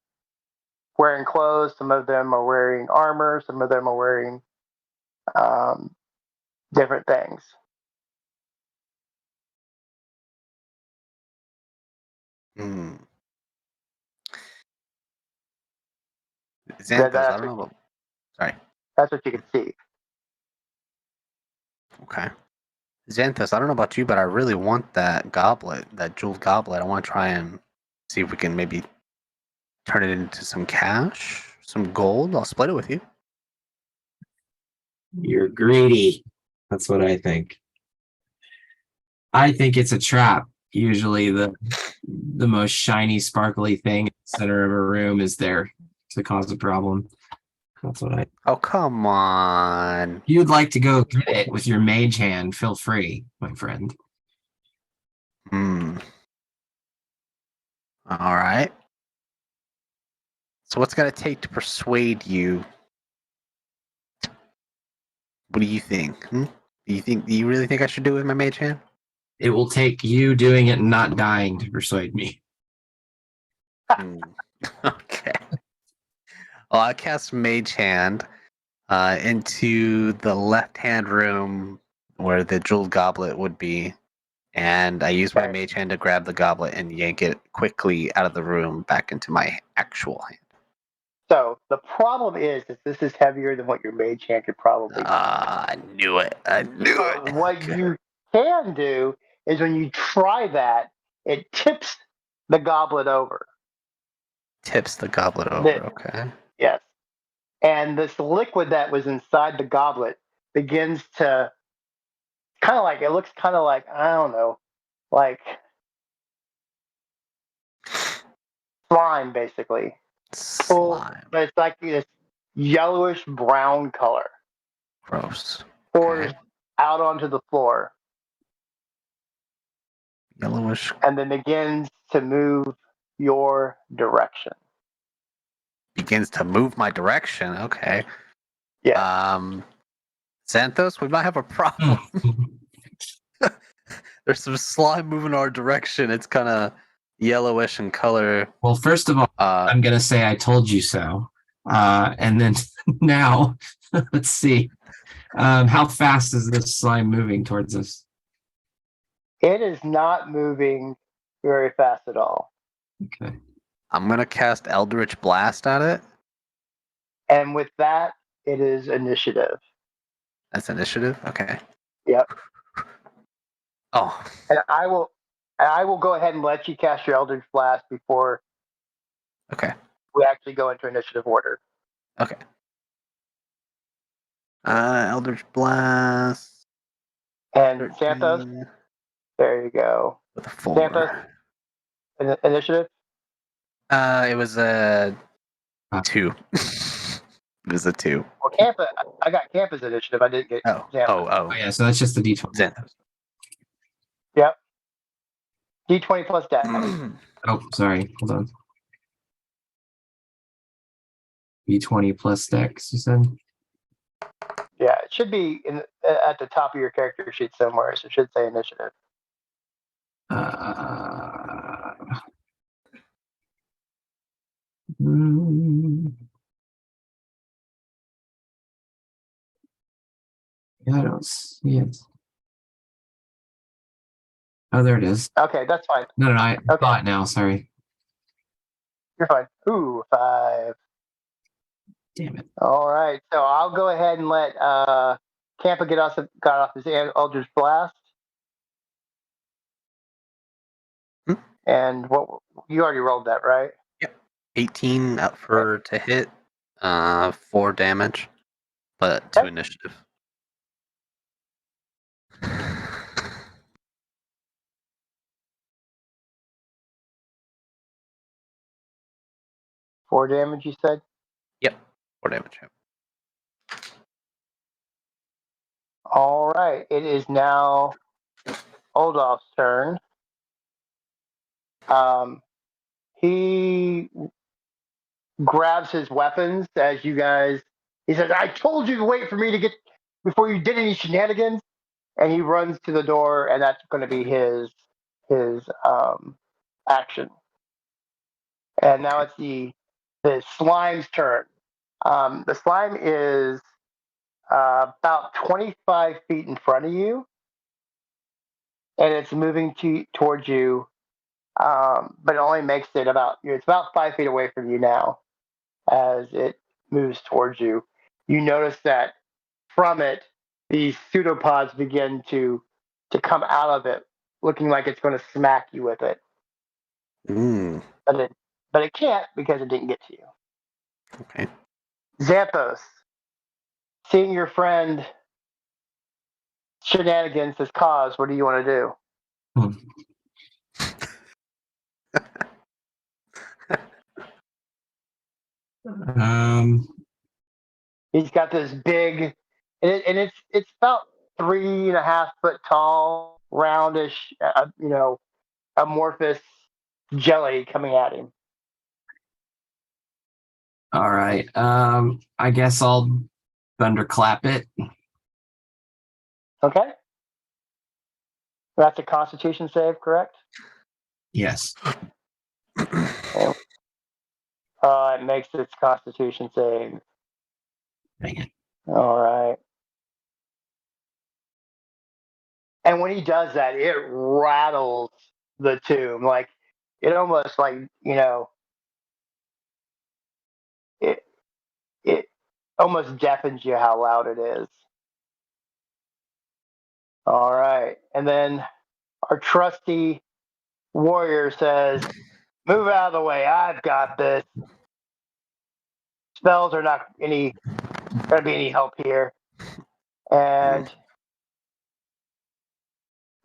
wearing clothes, some of them are wearing armor, some of them are wearing different things. Xanthos, I don't know. Sorry. That's what you can see. Okay. Xanthos, I don't know about you, but I really want that goblet, that jeweled goblet. I want to try and see if we can maybe turn it into some cash, some gold. I'll split it with you. You're greedy. That's what I think. I think it's a trap. Usually the most shiny, sparkly thing in the center of a room is there to cause a problem. That's what I. Oh, come on. If you'd like to go get it with your mage hand, feel free, my friend. Hmm. All right. So what's gonna take to persuade you? What do you think? Do you really think I should do it with my mage hand? It will take you doing it and not dying to persuade me. Okay. Well, I cast Mage Hand into the left-hand room where the jeweled goblet would be, and I use my Okay. Mage Hand to grab the goblet and yank it quickly out of the room back into my actual hand. So the problem is that this is heavier than what your mage hand could probably do. I knew it. I knew So it. what you can do is when you try that, it tips the goblet over. Tips the goblet over. Okay. Yes. And this liquid that was inside the goblet begins to kind of like, it looks kind of like, I don't know, like slime basically. Slime. But it's like this yellowish brown color Gross. pours Okay. out onto the floor Yellowish. and then begins to move your direction. Begins to move my direction. Okay. Yeah. Xanthos, we might have a problem. There's some slime moving our direction. It's kind of yellowish in color. Well, first of all, I'm going to say I told you so. And then now, let's see. How fast is this slime moving towards us? It is not moving very fast at all. Okay. I'm going to cast Eldritch Blast at it. And with that, it is initiative. That's initiative? Okay. Yep. Oh. And I will go ahead and let you cast your Eldritch Blast before Okay. we actually go into initiative order. Okay. Eldritch Blast. And 13 Santos, there you go. with a 4. Santos, initiative? It was a 2. It was a 2. Well, Campa, I got Campa's initiative. I didn't get Oh. Xanthos. Oh, yeah, so that's just the D20. Xanthos. Yep. D20 plus dex. Oh, sorry. Hold on. D20 plus dex, you said? Yeah, it should be at the top of your character sheet somewhere. So it should say initiative. Yeah, I don't see it. Oh, there it is. Okay, that's fine. No, I Okay. saw it now. Sorry. You're fine. Ooh, 5. Damn it. All right. So I'll go ahead and let Campa got off his Eldritch Blast. And what you already rolled that, right? Yep. 18 up for to hit. 4 damage. But 2 initiative. Four damage, you said? Yep. 4 damage. All right. It is now Oldof's turn. He grabs his weapons as you guys. He says, "I told you to wait for me to get before you did any shenanigans." And he runs to the door, and that's going to be his action. And now it's the slime's turn. The slime is about 25 feet in front of you, and it's moving towards you, but it only makes it it's about 5 feet away from you now as it moves towards you. You notice that from it, these pseudopods begin to come out of it, looking like it's going to smack you with it. but it can't because it didn't get to you. Okay. Xanthos, seeing your friend shenanigans has caused, what do you want to do? He's got this big, and it's about 3.5 foot tall, roundish, amorphous jelly coming at him. All right. I guess I'll thunderclap it. Okay, that's a Constitution save, correct? Yes. And, it makes its Constitution save. Dang it. All right. And when he does that, it rattles the tomb. Like it almost it it almost deafens you how loud it is. All right. And then our trusty warrior says, "Move out of the way. I've got this. Spells are not going to be any help here." And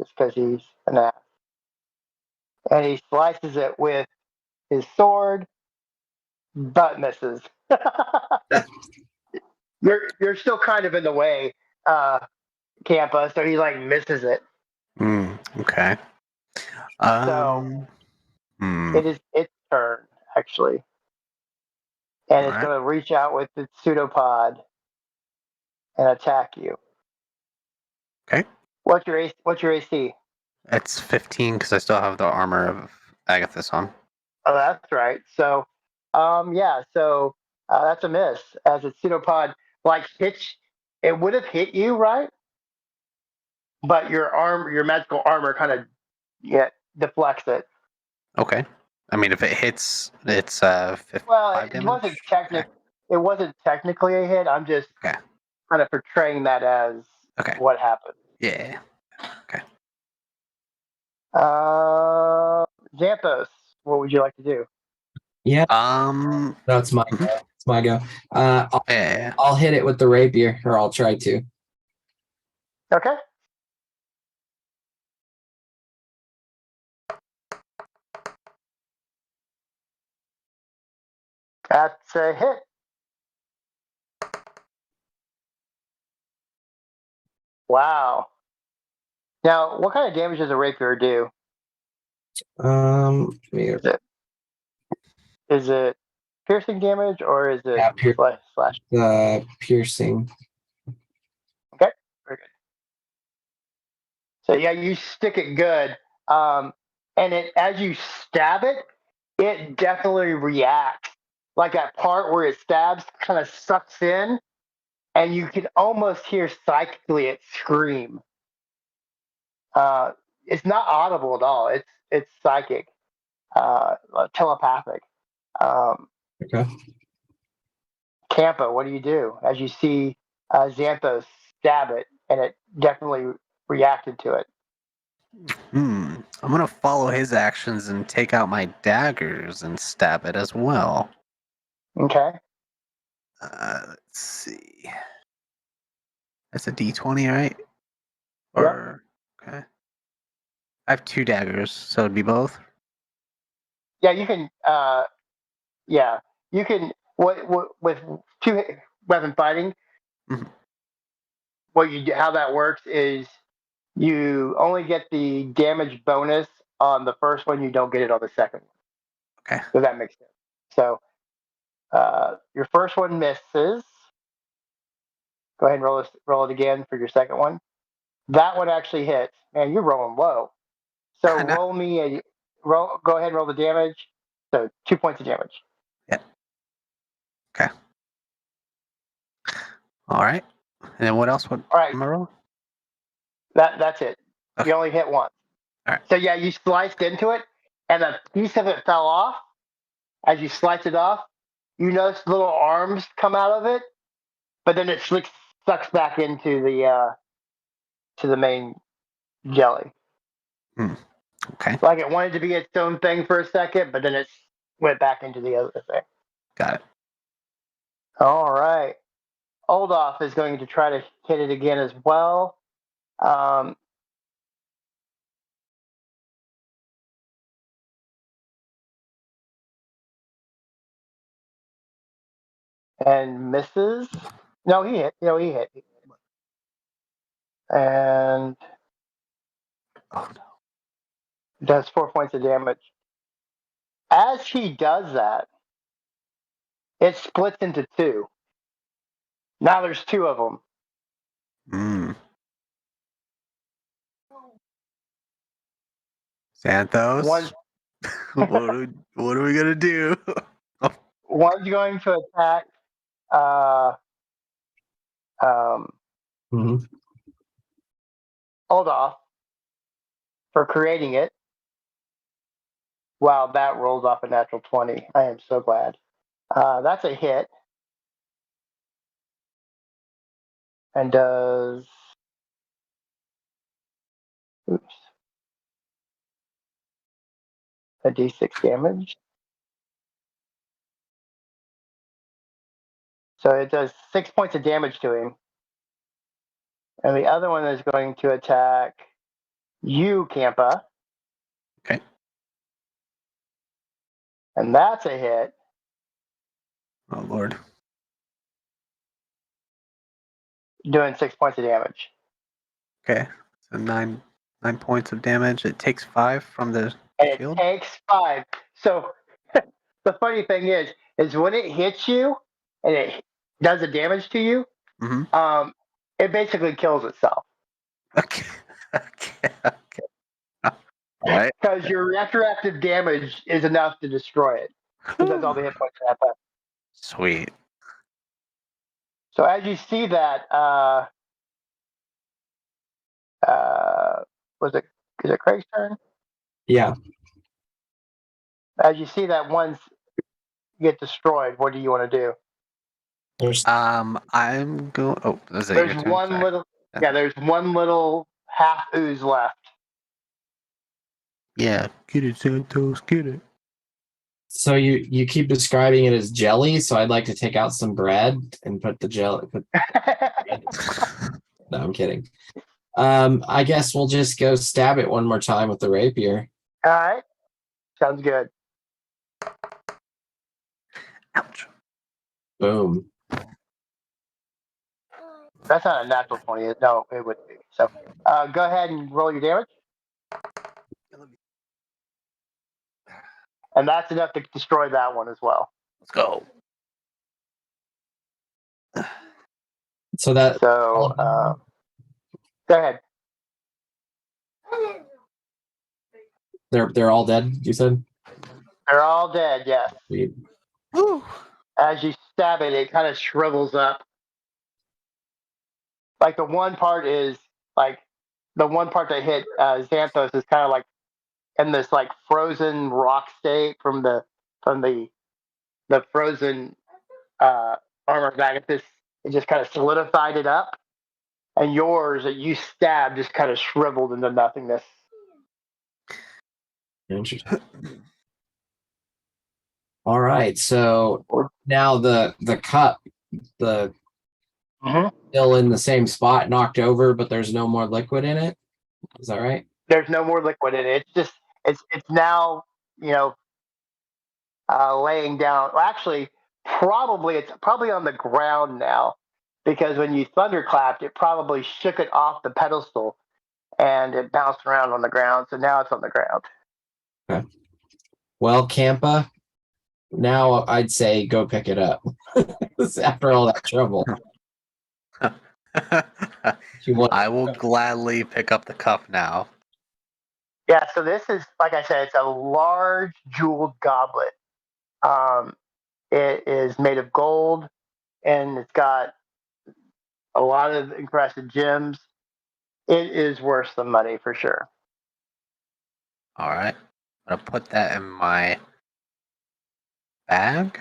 it's because he's an ass. And he slices it with his sword, but misses. You're still kind of in the way, Campa, so he like misses it. Okay. So it is its turn actually, and it's going to reach out with its pseudopod and attack you. Okay. What's your AC? It's 15 because I still have the armor of Agathis on. Oh, that's right. So, So that's a miss. As its pseudopod hits, it would have hit you, right? But your magical armor kind of deflects it. Okay. I mean, if it hits, it's 5 Well, damage. It wasn't technically a hit. I'm just kind of portraying that as what happened. Yeah. Okay. Xanthos, what would you like to do? Yeah. That's my go. It's my go. I'll hit it with the rapier, or I'll try to. Okay. That's a hit. Wow. Now, what kind of damage does a rapier do? Is it piercing damage or is it slash? Piercing. Okay, very good. So yeah, you stick it good, and as you stab it, it definitely reacts. Like that part where it stabs, kind of sucks in, and you can almost hear psychically it scream. It's not audible at all. It's psychic, telepathic. Okay. Campa, what do you do as you see Xanthos stab it, and it definitely reacted to it? I'm gonna follow his actions and take out my daggers and stab it as well. Okay. Let's see. That's a D20, right? Or okay. I have 2 daggers, so it'd be both. Yeah, you can. You can. What with 2 weapon fighting? Mm-hmm. What you do, how that works is you only get the damage bonus on the first one. You don't get it on the second one. Okay. Does that make sense? So your first one misses. Go ahead and roll it again for your second one. That one actually hits. Man, you're rolling low. So roll me a roll. Go ahead and roll the damage. So 2 points of damage. Yeah. Okay. All right. And then what else? What? All right. Am I rolling? That's it. Okay. You only hit once. All right. So yeah, you sliced into it, and a piece of it fell off. As you sliced it off, you notice little arms come out of it, but then it sucks back into the to the main jelly. Okay. Like it wanted to be its own thing for a second, but then it went back into the other thing. Got it. All right. Oldoff is going to try to hit it again as well. And misses. No, he hit. No, he hit. And Oh no. does 4 points of damage. As he does that, it splits into two. Now there's two of them. Mm. Santos. One, what are we gonna do? one's going to attack Mhm. Oldoff for creating it. Wow, that rolls off a natural 20. I am so glad. That's a hit. And does a d6 damage. So it does 6 points of damage to him. And the other one is going to attack you, Campa. Okay. And that's a hit. Oh Lord. Doing 6 points of damage. Okay. So 9 points of damage. It takes 5 from the And it shield. takes 5. So the funny thing is when it hits you and it does the damage to you, Mm-hmm. it basically kills itself. Okay. Okay. All right. Because your retroactive damage is enough to destroy it. Because that's all the hit points it have left. Sweet. So as you see that, is it Craig's turn? Yeah. As you see that one's get destroyed, what do you want to do? There's I'm going. Oh, is it There's your turn? one Sorry. little, yeah, there's one little half ooze left. Yeah. Get it, Santos. Get it. so you keep describing it as jelly, so I'd like to take out some bread and put the jelly. No, I'm kidding. I guess we'll just go stab it one more time with the rapier. All right, sounds good. Ouch. Boom. That's not a natural 20. No, it wouldn't be. So go ahead and roll your damage. And that's enough to destroy that one as well. Let's go. So that So go ahead. they're all dead. You said. They're all dead, yes. Sweet. Woo. As you stab it, it kind of shrivels up. Like the one part that hit Xanthos is kind of like in this like frozen rock state from the frozen armor of Agathis. It just kind of solidified it up, and yours that you stabbed just kind of shriveled into nothingness. Interesting. All right. So now the cup, the still in the same spot, knocked over, but there's no more liquid in it. Is that right? There's no more liquid in it. It's just it's now laying down. Well, actually, it's probably on the ground now because when you thunderclapped, it probably shook it off the pedestal and it bounced around on the ground. So now it's on the ground. Okay. Well, Campa, now I'd say go pick it up. After all that trouble. I will gladly pick up the cup now. Yeah, so this is, like I said, it's a large jeweled goblet. It is made of gold and it's got a lot of impressive gems. It is worth some money for sure. All right. I'm going to put that in my bag.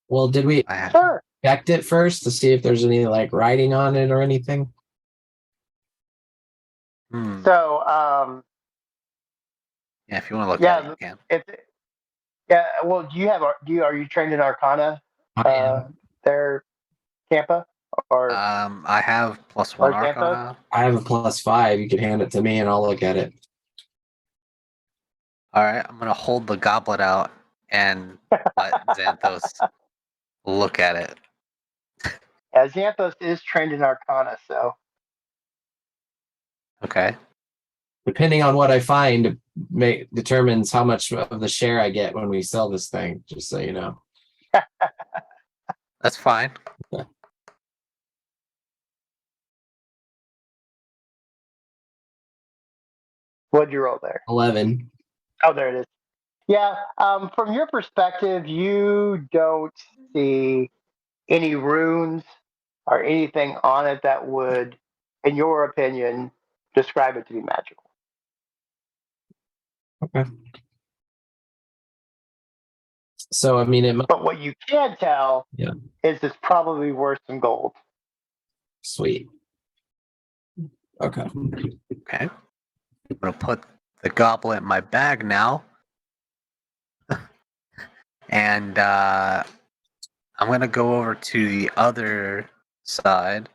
Well, did we Sure. checked it first to see if there's any like writing on it or anything? So, yeah, if you want to look at it, you can. Yeah. Well, are you trained in Arcana? I am. There, Tampa or I have +1 Xanthos? Arcana. I have a +5. You can hand it to me, and I'll look at it. All right, I'm gonna hold the goblet out and let Xanthos look at it. Yeah, Xanthos is trained in Arcana, so Okay. Depending on what I find, determines how much of the share I get when we sell this thing. Just so you know. That's fine. what'd you roll there? 11. Oh, there it is. Yeah. From your perspective, you don't see any runes or anything on it that would, in your opinion, describe it to be magical. Okay. So I mean, But what you can tell Yeah. is it's probably worth some gold. Sweet. Okay. Okay. I'm gonna put the goblet in my bag now, and I'm gonna go over to the other side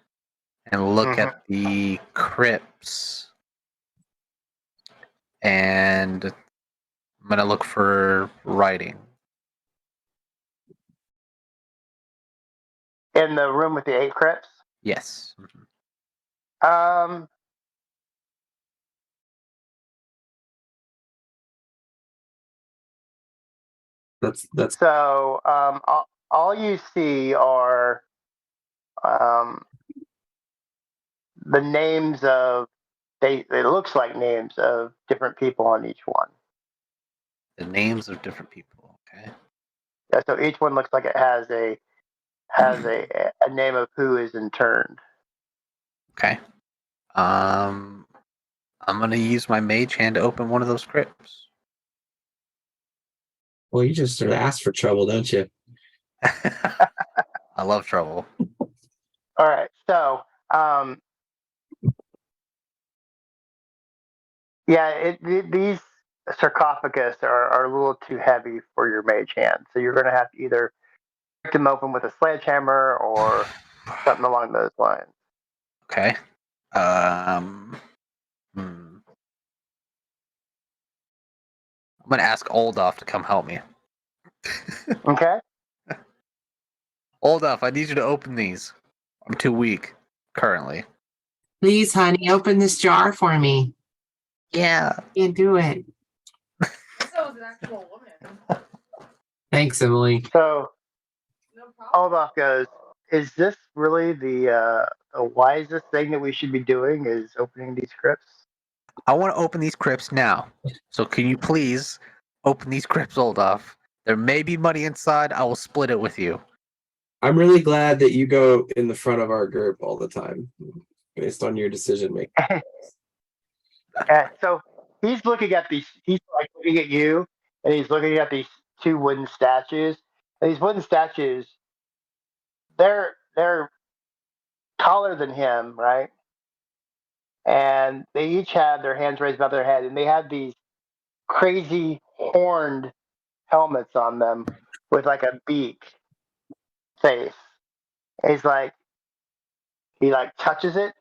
and look Mhm. at the crypts, and I'm gonna look for writing. In the room with the 8 crypts. Yes. Um, That's so all you see are um, the names of it looks like names of different people on each one. The names of different people. Okay. Yeah, so each one looks like it has a name of who is interned. Okay. I'm gonna use my mage hand to open one of those crypts. well, you just sort of ask for trouble, don't you? I love trouble. All right, so yeah, these sarcophagus are a little too heavy for your mage hand, so you're going to have to either break them open with a sledgehammer or something along those lines. Okay. I'm gonna ask Oldoff to come help me. Okay. Oldoff, I need you to open these. I'm too weak currently. Please, honey, open this jar for me. Yeah. Can't do it. So was an actual woman. Thanks, Emily. So No problem. Olaf goes, "Is this really the wisest thing that we should be doing? Is opening these crypts?" I want to open these crypts now. So can you please open these crypts, Oldoff? There may be money inside. I will split it with you. I'm really glad that you go in the front of our group all the time, based on your decision making. So he's looking at these. He's like looking at you, and he's looking at these 2 wooden statues. And these wooden statues, they're taller than him, right? And they each have their hands raised above their head, and they have these crazy horned helmets on them with like a beak face. And he like touches it.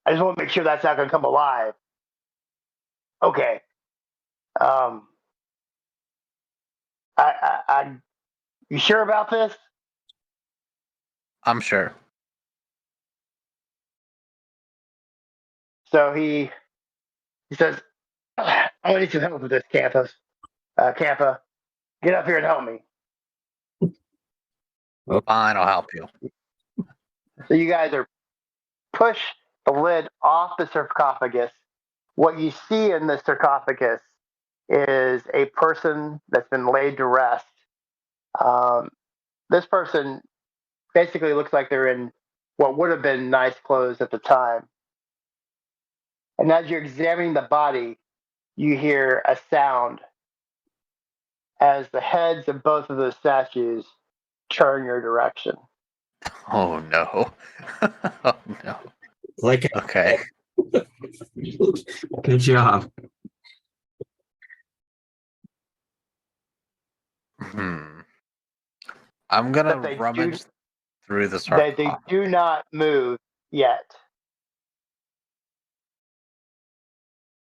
I just want to make sure that's not going to come alive. Okay. Um, you sure about this? I'm sure. So he says, "I need some help with this, Campus. Campa, get up here and help me." Fine, I'll help you. So you guys are push the lid off the sarcophagus. What you see in the sarcophagus is a person that's been laid to rest. Um, this person basically looks like they're in what would have been nice clothes at the time. And as you're examining the body, you hear a sound as the heads of both of those statues turn your direction. Oh no. Oh no. Like, Okay. good job. Hmm. I'm gonna But they rummage through the they sarcophagus. do not move yet.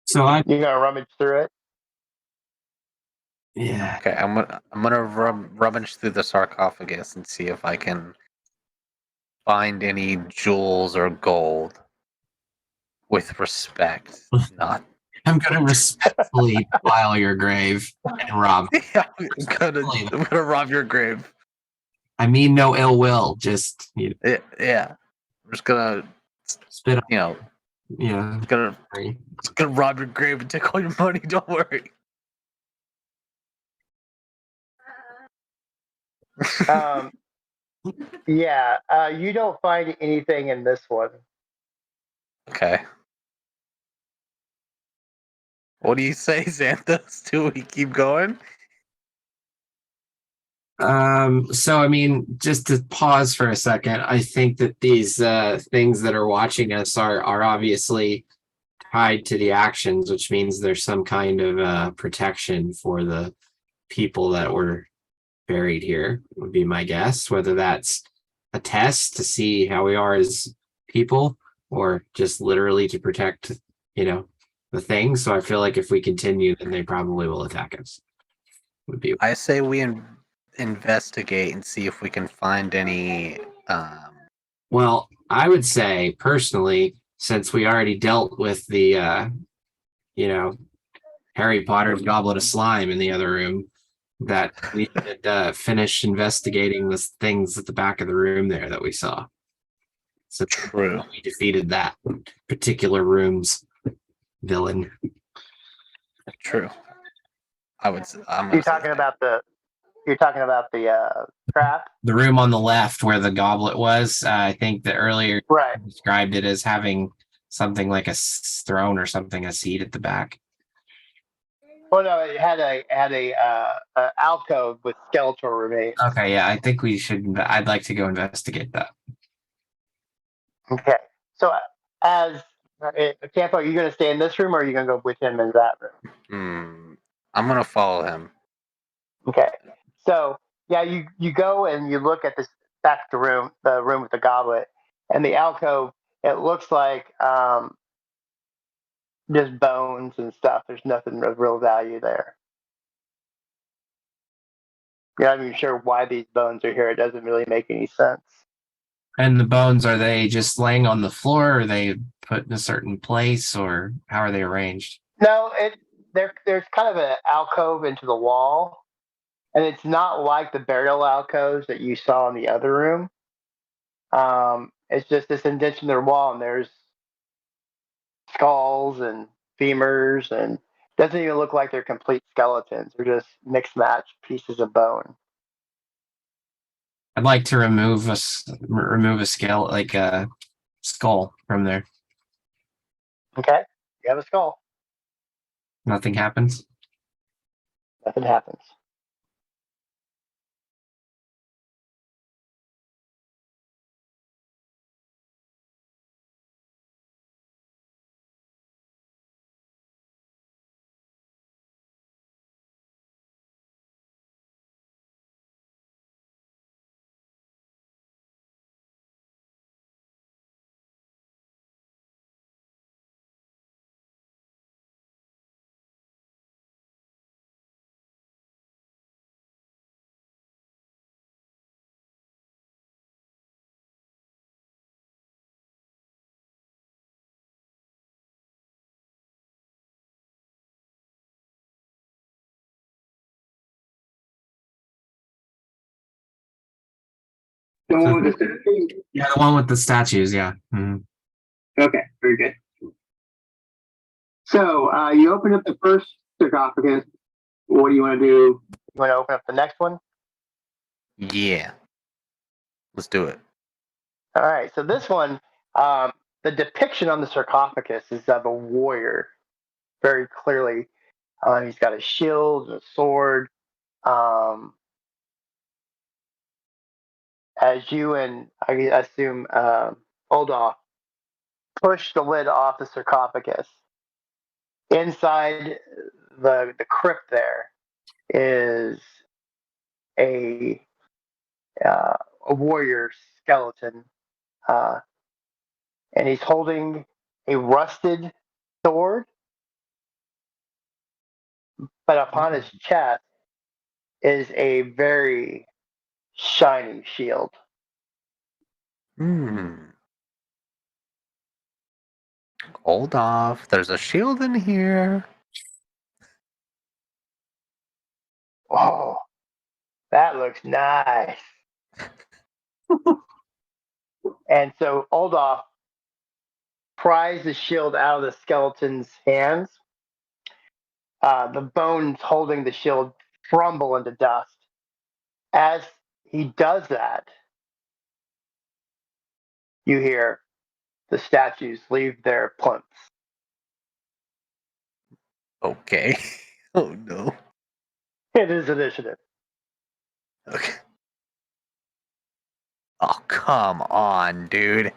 So I You're gonna rummage through it. yeah. Okay, I'm gonna rummage through the sarcophagus and see if I can find any jewels or gold with respect. Not. I'm gonna respectfully file your grave and rob. I'm gonna rob your grave. I mean no ill will, just Yeah. I'm just gonna, spit on you know, yeah. just gonna rob your grave and take all your money. Don't worry. Yeah, you don't find anything in this one. Okay. What do you say, Xanthos? Do we keep going? So I mean, just to pause for a second, I think that these things that are watching us are obviously tied to the actions, which means there's some kind of protection for the people that were buried here, would be my guess. Whether that's a test to see how we are as people, or just literally to protect, the things. So I feel like if we continue, then they probably will attack us. Would be I say we investigate and see if we can find any. well. I would say personally, since we already dealt with the, Harry Potter's Goblet of Slime in the other room, that we should finish investigating the things at the back of the room there that we saw. So True. we defeated that particular room's villain. True. I'm gonna You're say talking that. about the trap, The room on the left where the goblet was, I think that earlier right? you described it as having something like a throne or something, a seat at the back. Well, no, it had a alcove with skeletal remains. Okay, yeah, I think we should. I'd like to go investigate that. Okay, so as Campo, are you going to stay in this room, or are you going to go with him in that room? I'm gonna follow him. Okay, so yeah, you go and you look at this back the room with the goblet, and the alcove. It looks like just bones and stuff. There's nothing of real value there. You're not even sure why these bones are here. It doesn't really make any sense. And the bones, are they just laying on the floor? Or are they put in a certain place, or how are they arranged? No, there's kind of an alcove into the wall, and it's not like the burial alcoves that you saw in the other room. It's just this indentation in their wall, and there's skulls and femurs, and doesn't even look like they're complete skeletons. They're just mixed match pieces of bone. I'd like to remove a scale, like a skull from there. Okay, you have a skull. Nothing happens. Nothing happens. The one with the statues? Yeah, the one with the statues. Yeah. Mhm. Okay, very good. So you open up the first sarcophagus. What do you want to do? You want to open up the next one? Yeah. Let's do it. All right. So this one, the depiction on the sarcophagus is of a warrior, very clearly. He's got a shield and a sword. Um, as you and I assume Oldoff push the lid off the sarcophagus, inside the crypt there is a warrior skeleton, and he's holding a rusted sword, but upon his chest is a very shiny shield. Hold off. There's a shield in here. Oh, that looks nice. And so Oldoff pries the shield out of the skeleton's hands. The bones holding the shield crumble into dust. As he does that, you hear the statues leave their plinths. Okay. Oh no. It is initiative. Okay. Oh, come on, dude.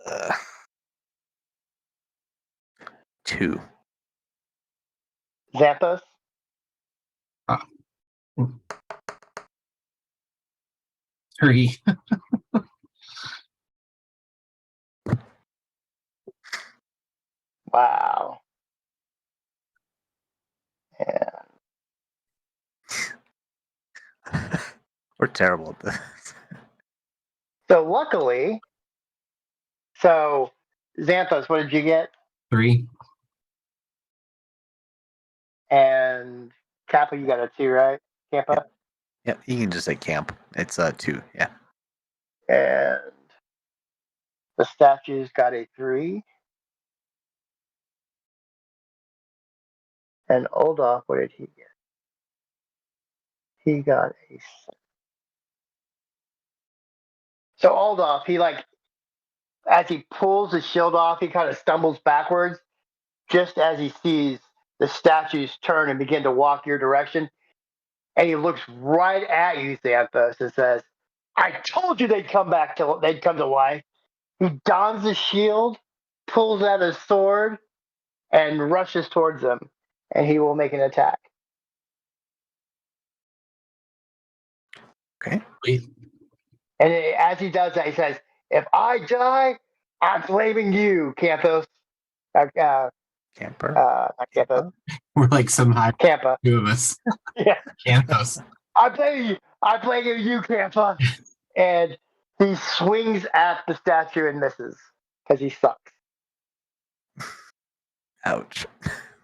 Uh, 2. Xanthos, 3. wow. And We're terrible at this. so luckily, Xanthos, what did you get? 3. And Kappa, you got a 2, right? Kappa? Yep, you can just say camp. It's 2. Yeah. And the statues got a 3. And Oldoff, what did he get? He got a 6. So Oldoff, as he pulls the shield off, he kind of stumbles backwards just as he sees the statues turn and begin to walk your direction. And he looks right at you, Xanthos, and says, I told you they'd come to life. He dons the shield, pulls out his sword, and rushes towards them. And he will make an attack. Okay. And as he does that, he says, if I die, I'm blaming you, Canthos. Camper. Not Canthos. We're like some high Campa. 2 of us. Yeah. Canthos. I blame you. I blame you, Campa. And he swings at the statue and misses because he sucks. Ouch.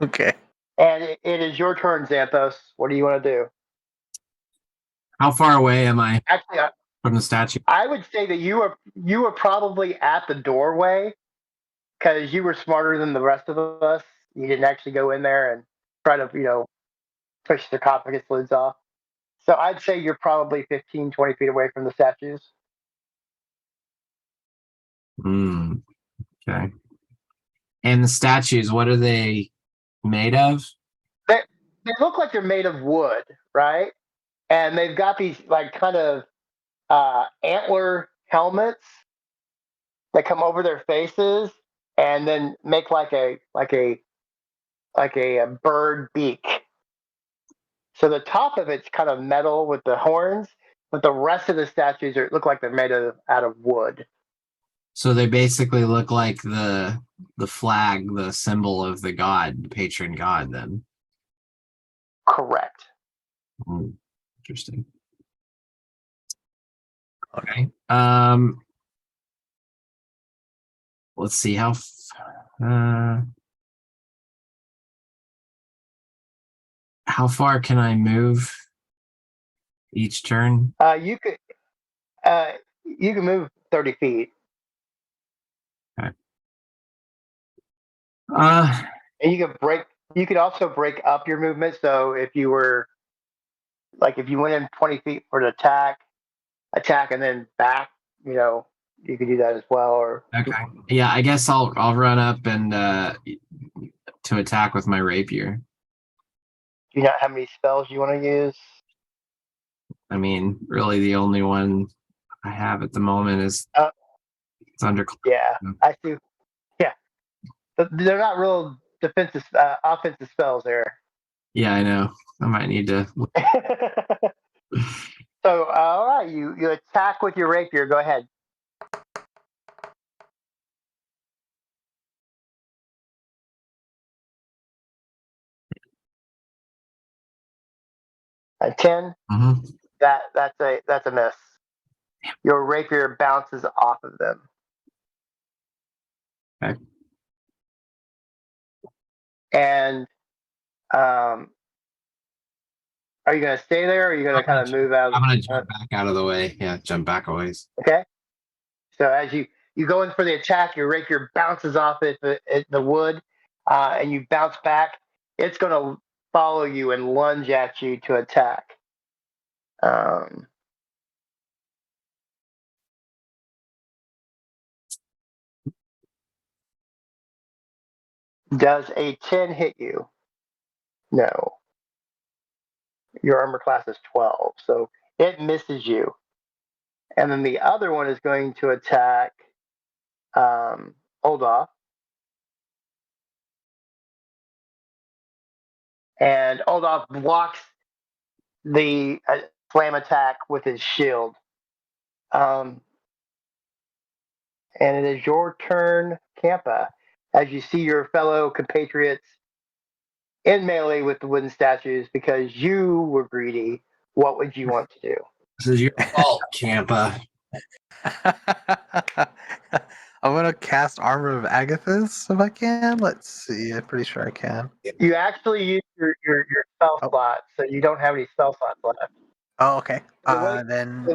Okay. And it is your turn, Xanthos. What do you want to do? How far away am I Actually, from the statue? I would say that you were probably at the doorway because you were smarter than the rest of us. You didn't actually go in there and try to, push the sarcophagus lids off. So I'd say you're probably 15, 20 feet away from the statues. Okay. And the statues, what are they made of? They look like they're made of wood, right? And they've got these kind of antler helmets that come over their faces and then make like a bird beak. So the top of it's kind of metal with the horns, but the rest of the statues look like they're made out of wood. So they basically look like the flag, the symbol of the god, the patron god, then. Correct. Interesting. Okay. Let's see how far can I move each turn? You can move 30 feet. Okay. And you could also break up your movement. So if you were if you went in 20 feet for an attack and then back, you could do that as well. Or Okay. Yeah, I guess I'll run up and to attack with my rapier. do you not have any spells you want to use? I mean, really the only one I have at the moment is it's under. Yeah, I see. Yeah, but they're not real offensive spells there. Yeah, I know. I might need to. So, all right, you attack with your rapier. Go ahead. A 10. Mhm. That's a miss. Your rapier bounces off of them. Okay. And are you going to stay there, or are you going to kind of move out? I'm gonna jump back out of the way. Yeah, jump back a ways. Okay. So as you go in for the attack, your rapier bounces off the wood, and you bounce back. It's going to follow you and lunge at you to attack. Um, does a 10 hit you? No. Your armor class is 12, so it misses you. And then the other one is going to attack Oldoff. And Oldoff blocks the slam attack with his shield. And it is your turn, Campa, as you see your fellow compatriots in melee with the wooden statues because you were greedy. What would you want to do? This is your fault, Champa. I'm gonna cast Armor of Agathis if I can. Let's see. I'm pretty sure I can. You actually use your spell slot, so you don't have any spell slots left. Oh, okay. The Then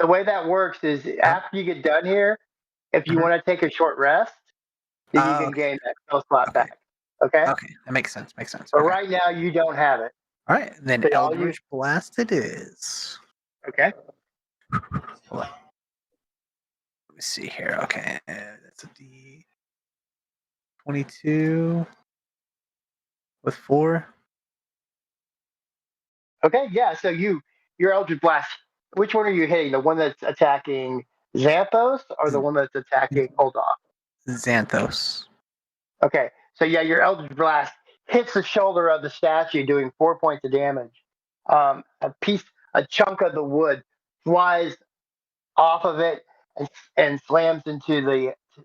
way that works is after you get done here, if you Mhm. want to take a short rest, then you can okay. gain that spell slot Okay. back. Okay? Okay, that makes sense. Makes sense. But Okay. right now you don't have it. All right. Then So all you Eldritch Blast it is. okay? Let me see here. Okay, that's a D22 with 4. Okay, yeah. So your Eldritch Blast. Which one are you hitting? The one that's attacking Xanthos or the one that's attacking Oldoff? Xanthos. Okay, so yeah, your Eldritch Blast hits the shoulder of the statue, doing 4 points of damage. A chunk of the wood flies off of it and slams into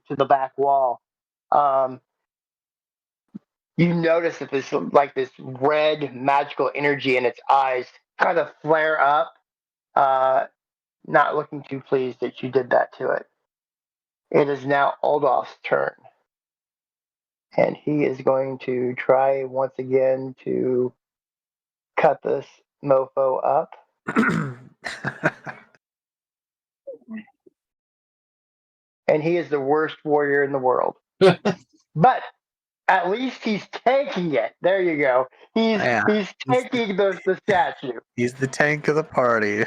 the back wall. Um, you notice that this red magical energy in its eyes kind of flare up. Not looking too pleased that you did that to it. It is now Oldoff's turn. And he is going to try once again to cut this mofo up. And he is the worst warrior in the world. But at least he's taking it. There you go. He's taking the statue. He's the tank of the party.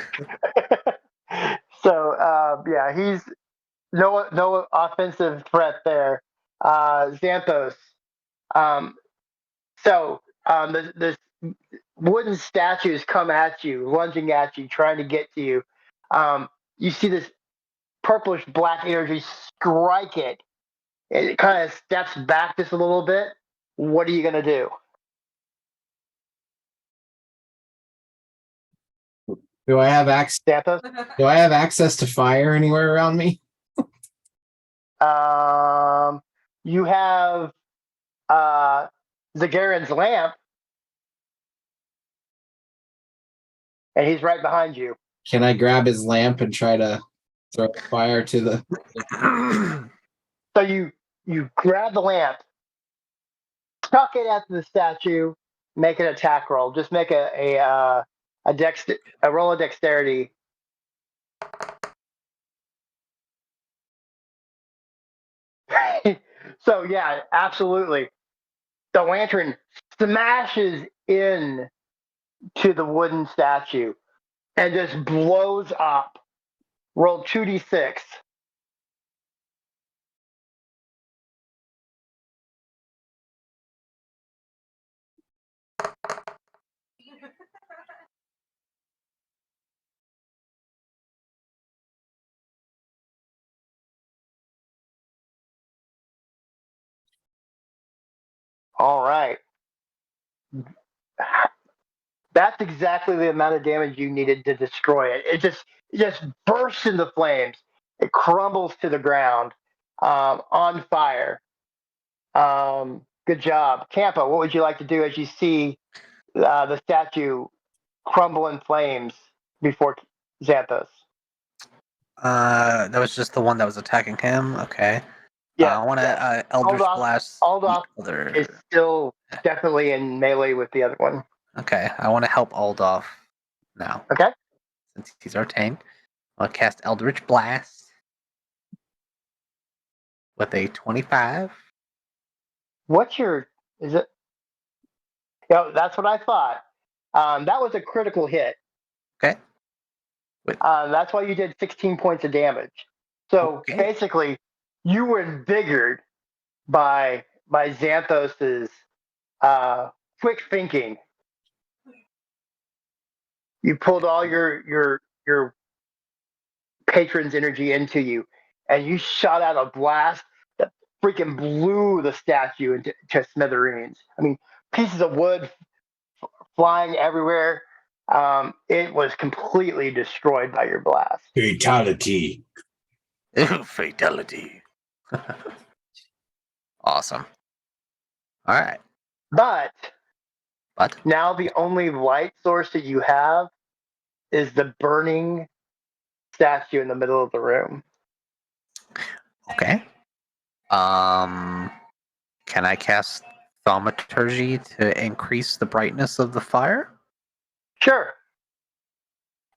So yeah, he's no offensive threat there. Xanthos. Um, this wooden statues come at you, lunging at you, trying to get to you. You see this purplish black energy strike it. It kind of steps back just a little bit. What are you gonna do? Do I have access? Xanthos? Do I have access to fire anywhere around me? You have Zagaran's lamp, and he's right behind you. Can I grab his lamp and try to throw fire to the? So you grab the lamp, chuck it at the statue, make an attack roll. Just make a roll of dexterity. So yeah, absolutely. The lantern smashes in to the wooden statue and just blows up. Roll 2d6. All right. That's exactly the amount of damage you needed to destroy it. It just bursts into flames. It crumbles to the ground, on fire. Good job, Campa. What would you like to do as you see the statue crumble in flames before Xanthos? That was just the one that was attacking him. Okay. Yeah, I want to yeah. Eldritch Blast the Aldous is other. still definitely in melee with the other one. Okay, I want to help Aldous now Okay. since he's arcane. I'll cast Eldritch Blast with a 25. What's your? Is it? Yeah, that's what I thought. That was a critical hit. Okay. That's why you did 16 points of damage. So Okay. basically, you were invigorated by Xanthos's quick thinking. You pulled all your patron's energy into you, and you shot out a blast that freaking blew the statue into smithereens. I mean, pieces of wood flying everywhere. It was completely destroyed by your blast. Fatality. Fatality. Awesome. All right. But But now the only light source that you have is the burning statue in the middle of the room. okay. Can I cast Thaumaturgy to increase the brightness of the fire? Sure.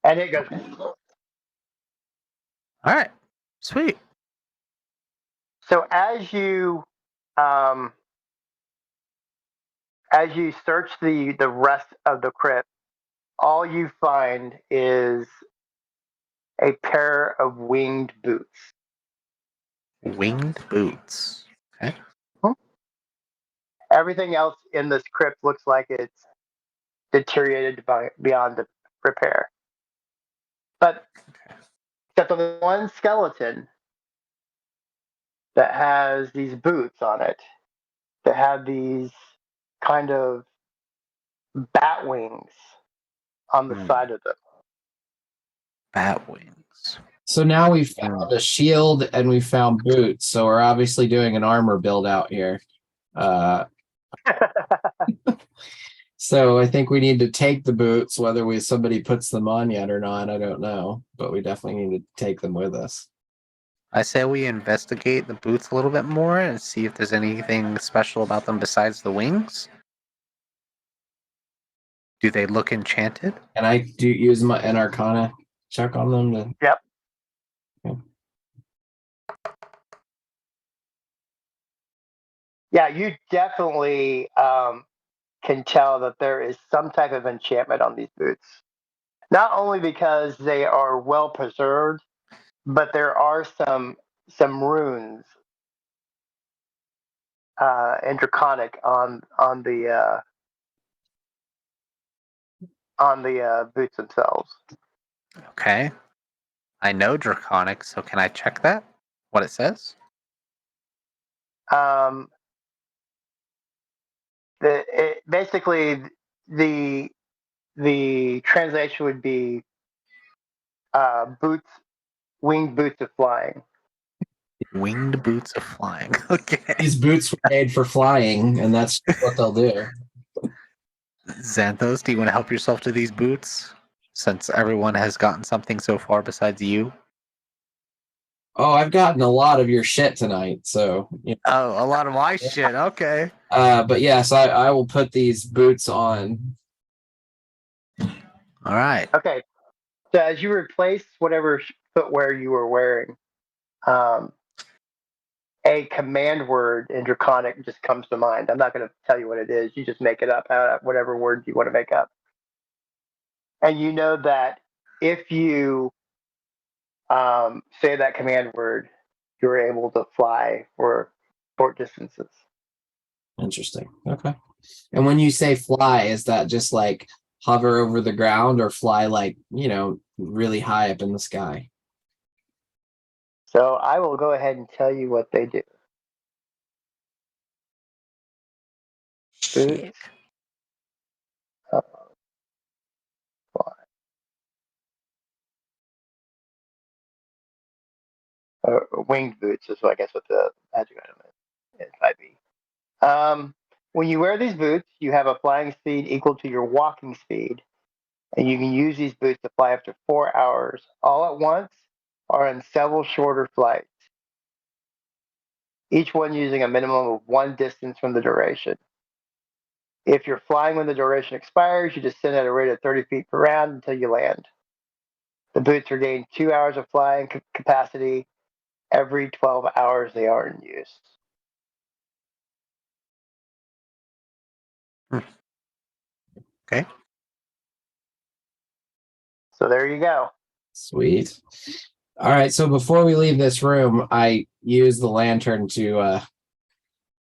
And it goes. All right. Sweet. So as you search the rest of the crypt, all you find is a pair of winged boots. Winged boots. Okay. Everything else in this crypt looks like it's deteriorated beyond repair. But except for the one skeleton that has these boots on it, that have these kind of bat wings on the side of them. Bat wings. So now we found a shield and we found boots. So we're obviously doing an armor build out here. So I think we need to take the boots, whether somebody puts them on yet or not, I don't know. But we definitely need to take them with us. I say we investigate the boots a little bit more and see if there's anything special about them besides the wings. Do they look enchanted? And I do use an Arcana check on them to. Yep. Okay. Yeah, you definitely can tell that there is some type of enchantment on these boots. Not only because they are well preserved, but there are some runes and draconic on the boots themselves. Okay. I know Draconic, so can I check that? What it says? Basically the translation would be boots, winged boots of flying. Winged boots of flying. Okay. These boots were made for flying, and that's what they'll do. Xanthos, do you want to help yourself to these boots? Since everyone has gotten something so far besides you. Oh, I've gotten a lot of your shit tonight, so Oh, a lot of my shit. Okay. but yes, I will put these boots on. All right. Okay, so as you replace whatever footwear you were wearing, a command word in Draconic just comes to mind. I'm not going to tell you what it is. You just make it up, whatever word you want to make up. And you know that if you say that command word, you're able to fly for short distances. Interesting. Okay. And when you say fly, is that just like hover over the ground or fly like, really high up in the sky? So I will go ahead and tell you what they do. Shit. winged boots is, I guess, what the magic item is. 5e. When you wear these boots, you have a flying speed equal to your walking speed, and you can use these boots to fly up to 4 hours all at once or in several shorter flights, each one using a minimum of one distance from the duration. If you're flying when the duration expires, you descend at a rate of 30 feet per round until you land. The boots regain 2 hours of flying capacity every 12 hours they are in use. Okay. So there you go. Sweet. All right. So before we leave this room, I use the lantern to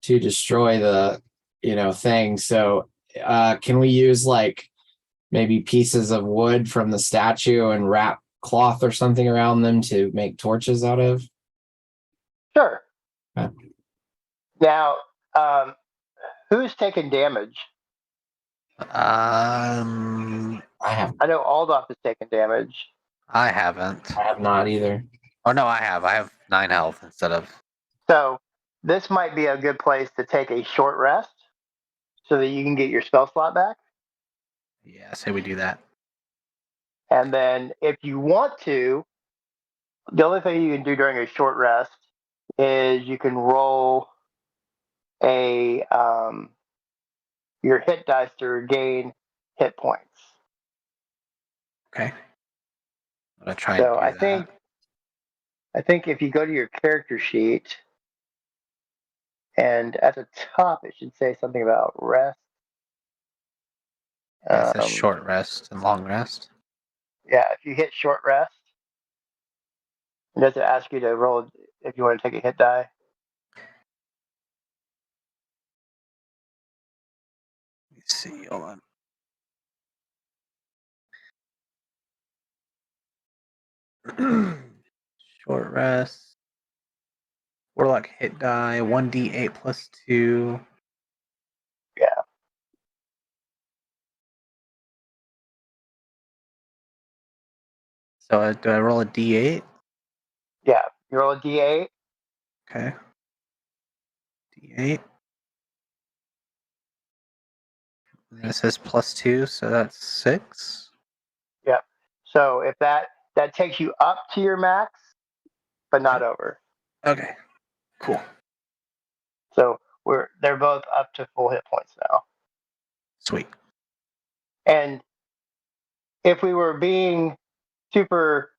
destroy the thing. So can we use like maybe pieces of wood from the statue and wrap cloth or something around them to make torches out of? Sure. Okay. Now, who's taken damage? I have I know Aldous has taken damage. I haven't. I have not either. Oh no, I have. I have 9 health instead of. So this might be a good place to take a short rest so that you can get your spell slot back. Yeah, say we do that. And then if you want to, the only thing you can do during a short rest is you can roll a your hit dice to regain hit points. Okay. I'm gonna try and So do that. I think if you go to your character sheet and at the top it should say something about rest. Yeah, it says short rest and long rest. Yeah, if you hit short rest, it doesn't ask you to roll if you want to take a hit die. Let's see. Hold on. Short rest. Warlock hit die 1d8 plus 2. Yeah. So do I roll a d8? Yeah. You roll a d8. Okay. D8. And it says plus 2, so that's 6. Yeah. So if that takes you up to your max, but not over. Okay. Cool. So they're both up to full hit points now. Sweet. And if we were being super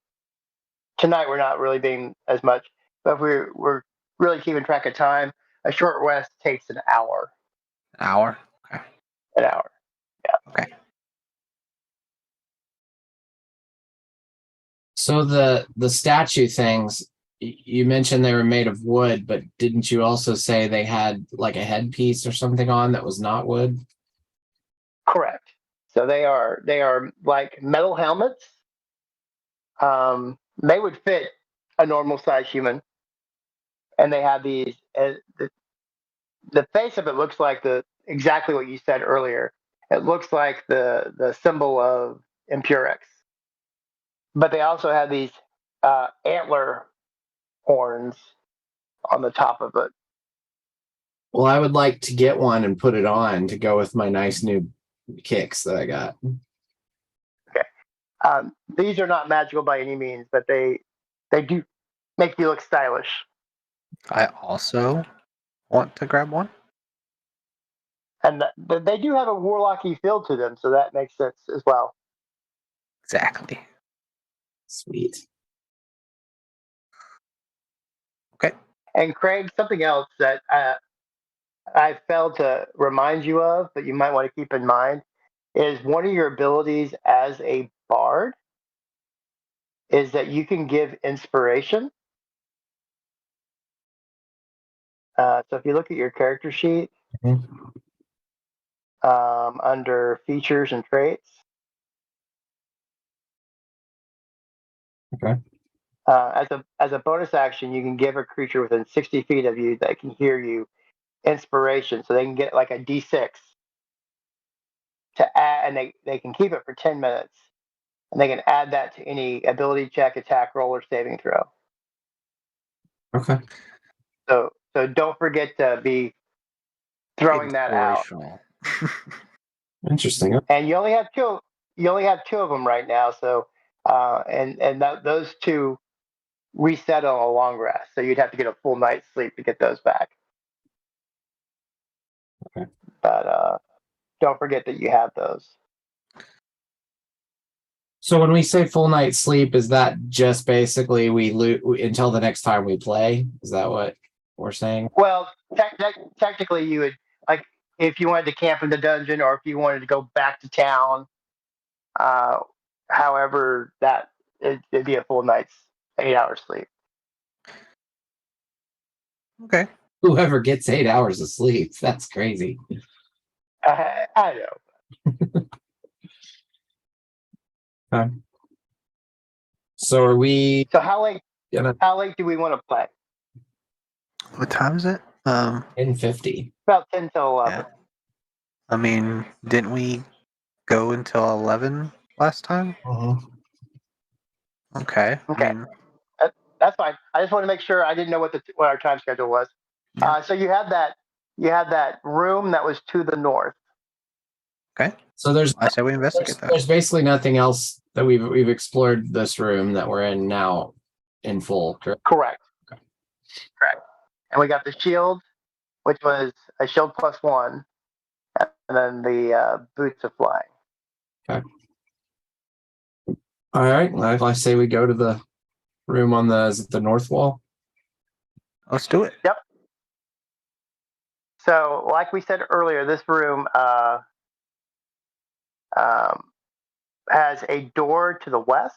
tonight, we're not really being as much, but if we're really keeping track of time, a short rest takes an hour. An hour? Okay. An hour. Yeah. Okay. So the statue things, you mentioned they were made of wood, but didn't you also say they had like a headpiece or something on that was not wood? Correct. So they are like metal helmets. They would fit a normal sized human, and they have these. The face of it looks like exactly what you said earlier. It looks like the symbol of Impurex, but they also have these antler horns on the top of it. Well, I would like to get one and put it on to go with my nice new kicks that I got. These are not magical by any means, but they do make you look stylish. I also want to grab one. And they do have a warlocky feel to them, so that makes sense as well. Exactly. Sweet. Okay. And Craig, something else that I failed to remind you of, but you might want to keep in mind, is one of your abilities as a bard is that you can give inspiration. So if you look at your character sheet, under features and traits, Okay. As a bonus action, you can give a creature within 60 feet of you that can hear you inspiration, so they can get like a D6 to add, and they can keep it for 10 minutes, and they can add that to any ability check, attack roll, or saving throw. Okay. So don't forget to be throwing that out. Inspirational. Interesting. And you only have two. You only have two of them right now. So those two reset on a long rest. So you'd have to get a full night's sleep to get those back. Okay. But don't forget that you have those. So when we say full night's sleep, is that just basically we lose until the next time we play? Is that what we're saying? Well, technically, you would like if you wanted to camp in the dungeon, or if you wanted to go back to town. However, it'd be a full night's 8 hours sleep. Okay. Whoever gets 8 hours of sleep, that's crazy. I know. Okay. So are we So how late? gonna How late do we want to play? What time is it? in 50? About 10 till 11. Yeah. I mean, didn't we go until 11 last time? Okay. Okay. I mean, That's fine. I just want to make sure. I didn't know what our time schedule was. Yeah. So you had that room that was to the north. okay. So I say we investigate that. there's basically nothing else that we've explored this room that we're in now in full, correct? Correct. Okay. Correct. And we got the shield, which was a shield +1, and then the boots of flying. All right. I say we go to the room on the north wall. Let's do it. Yep. So, like we said earlier, this room has a door to the west,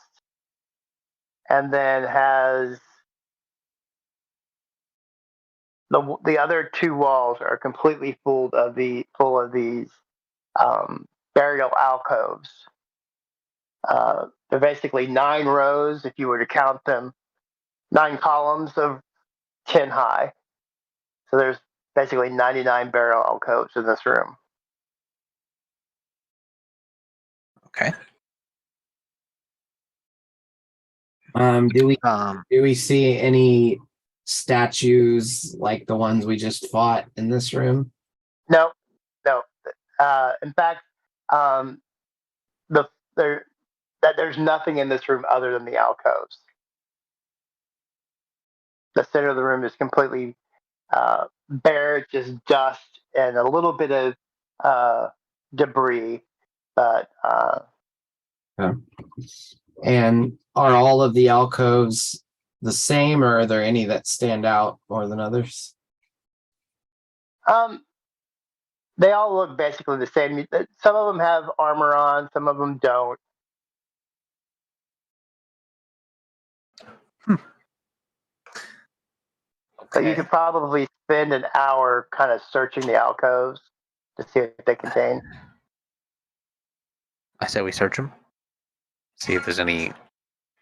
and then has the other two walls are completely full of these burial alcoves. They're basically 9 rows, if you were to count them, 9 columns of 10 high. So there's basically 99 burial alcoves in this room. Okay. Do we see any statues like the ones we just fought in this room? No. In fact, there's nothing in this room other than the alcoves. The center of the room is completely bare, just dust and a little bit of debris. But And are all of the alcoves the same, or are there any that stand out more than others? they all look basically the same. Some of them have armor on, some of them don't. So you Okay. could probably spend an hour kind of searching the alcoves to see what they contain. I say we search them. See if there's any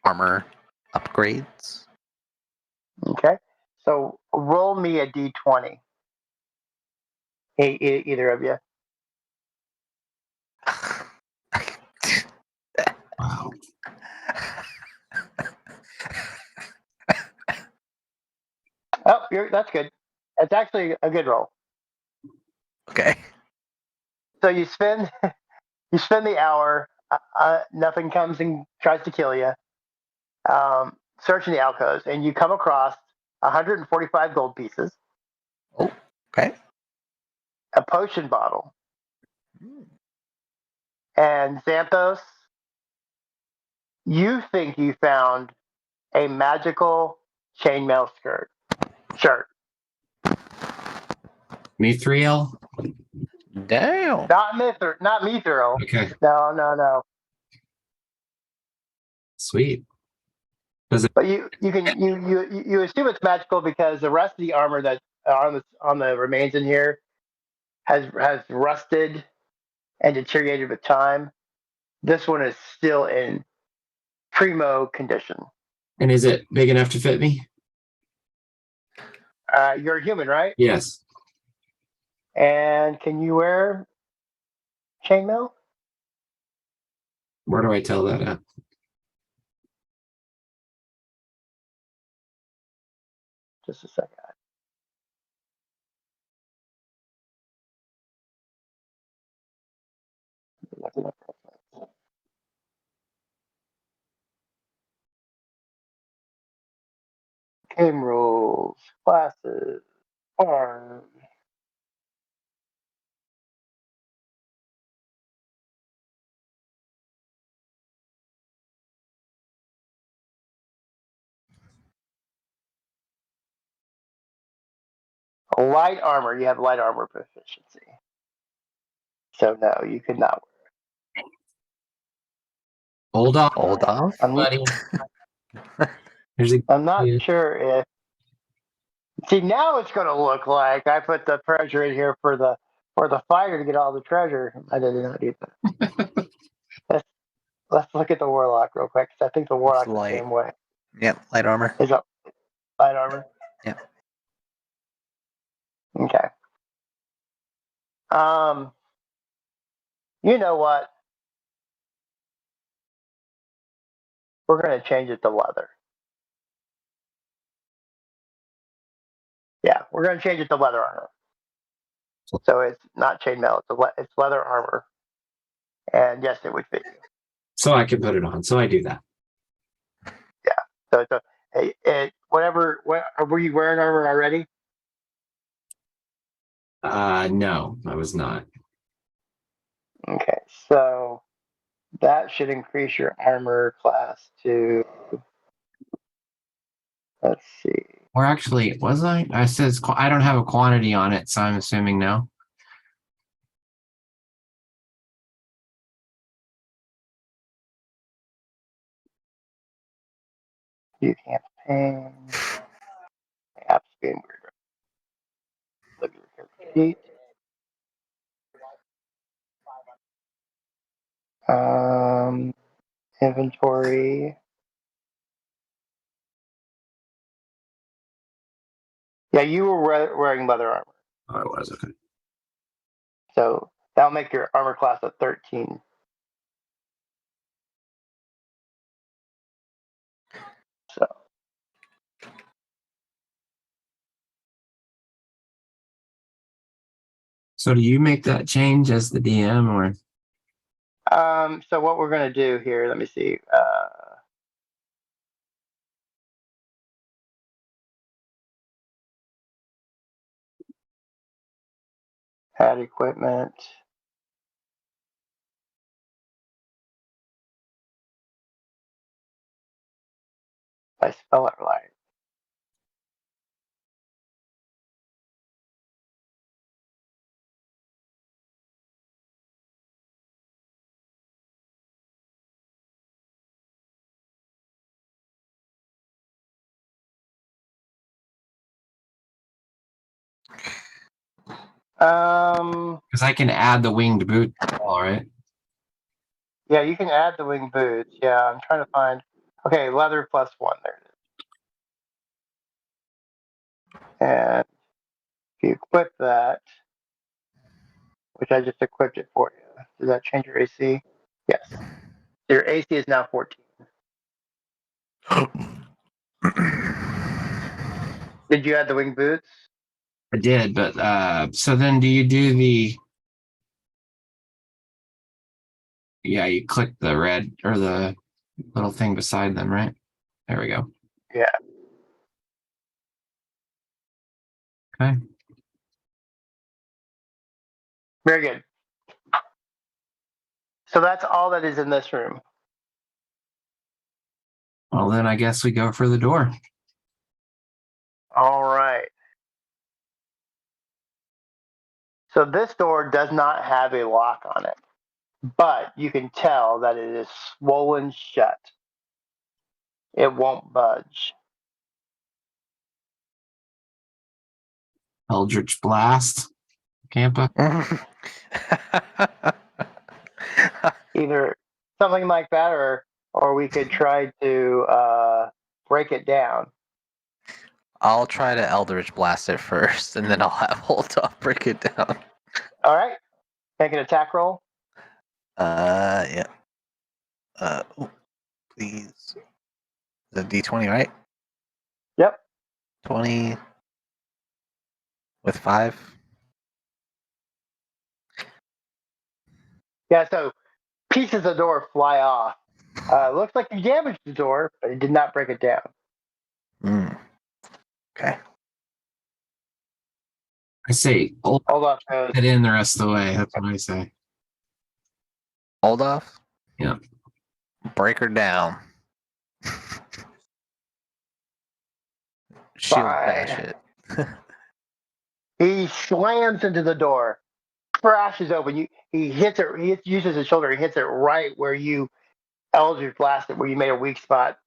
armor upgrades. Okay. So roll me a d20. Either of you. Wow. Oh, that's good. It's actually a good roll. Okay. So you spend the hour. Nothing comes and tries to kill you. Searching the alcoves, and you come across 145 gold pieces, Oh, okay. a potion bottle, and Xanthos, you think you found a magical chainmail shirt. Mithril? Damn. Not mithril. Okay, No. sweet. But you assume it's magical because the rest of the armor that on the remains in here has rusted and deteriorated with time. This one is still in primo condition. And is it big enough to fit me? You're a human, right? Yes. And can you wear chainmail? Where do I tell that at? Just a second. Looking up real quick. Game rules, classes, farm. Light armor. You have light armor proficiency. So no, you could not. Hold on, Hold on. buddy. There's a I'm not sure if. See, now it's going to look like I put the treasure in here for the fighter to get all the treasure. I did not do that. let's look at the warlock real quick, because I think the warlock's the light. same way. Yep, light armor. Is it light armor? Yeah. Okay. You know what? We're going to change it to leather. Yeah, we're going to change it to leather armor. So it's not chainmail. It's leather armor. And yes, it would fit you. So I can put it on. So I do that. So it's whatever. Were you wearing armor already? No, I was not. Okay, so that should increase your armor class to. Let's see. Or actually, was I? I says I don't have a quantity on it, so I'm assuming no. View campaign. Apps being weird. Look at your character sheet. Inventory. Yeah, you were wearing leather armor, Oh, I was okay. so that'll make your armor class a 13. So So do you make that change as the DM, or so what we're gonna do here? Let me see. Add equipment. I spell it right. because I can add the winged boot? All right. Yeah, you can add the wing boots. Yeah, I'm trying to find. Okay, leather +1. There it is. And if you equip that, which I just equipped it for you, does that change your AC? Yes. Your AC is now 14. Did you add the wing boots? I did, but so then do you do the? Yeah, you click the red or the little thing beside them, right? There we go. Yeah. Okay. Very good. So that's all that is in this room. Well, then I guess we go for the door. All right. So this door does not have a lock on it, but you can tell that it is swollen shut. It won't budge. Eldritch Blast. Campa. Either something like that, or we could try to break it down. I'll try to Eldritch Blast it first, and then I'll have Holtoff break it down. All right. Make an attack roll. Yeah. Please. The D20, right? Yep. 20 with 5. Yeah, so pieces of the door fly off. Looks like you damaged the door, but it did not break it down. Okay. I say, hold Olaf goes, it in the rest of the way. That's what I say. Hold off. Yeah. Break her down. Shield bash Fine. it. He slams into the door, crashes open. He hits it. He uses his shoulder. He hits it right where you Eldritch blasted, where you made a weak spot.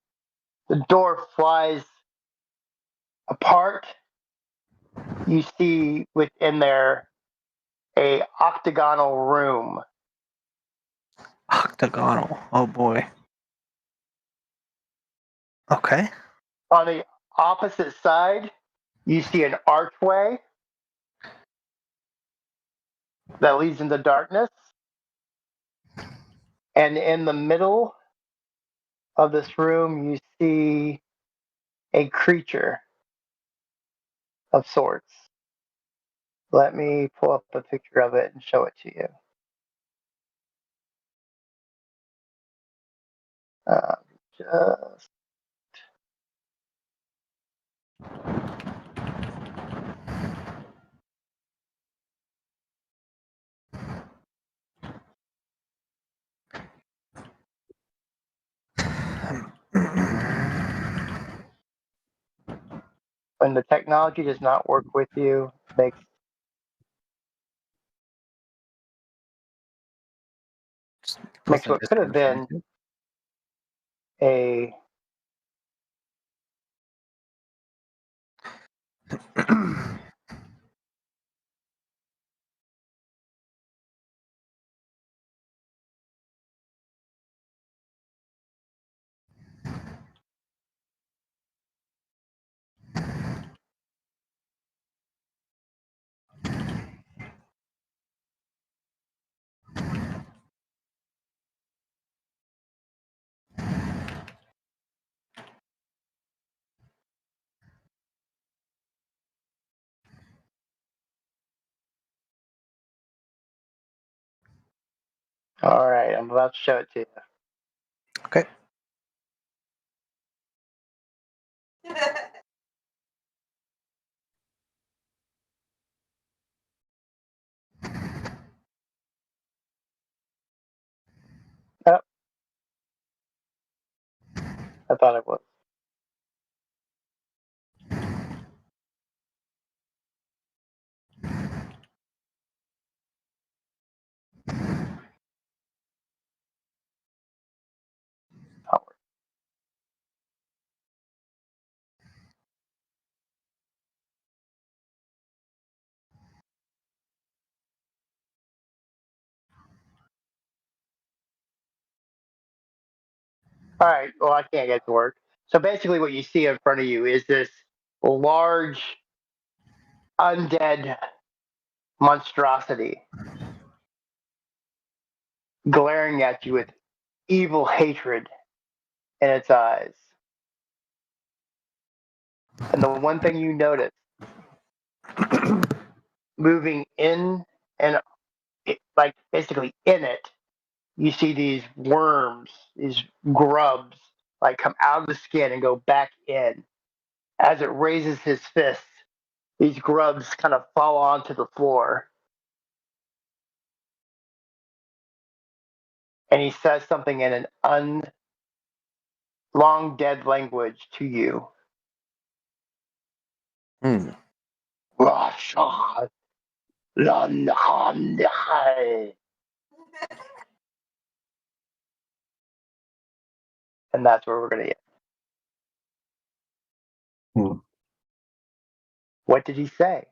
The door flies apart. You see within there a octagonal room. Octagonal. Oh boy. Okay. On the opposite side, you see an archway that leads into darkness. And in the middle of this room, you see a creature of sorts. Let me pull up a picture of it and show it to you. Just when the technology does not work with you, makes Post that what could have Discord been a for me, all right. I'm about to show it to you. Okay. Oh, I thought it was. All right. Well, I can't get to work. So basically, what you see in front of you is this large undead monstrosity glaring at you with evil hatred in its eyes. And the one thing you notice moving in and like basically in it, you see these worms, these grubs, like come out of the skin and go back in. As it raises his fist, these grubs kind of fall onto the floor. And he says something in an long dead language to you. Hmm. And that's where we're going to get. Hmm. What did he say?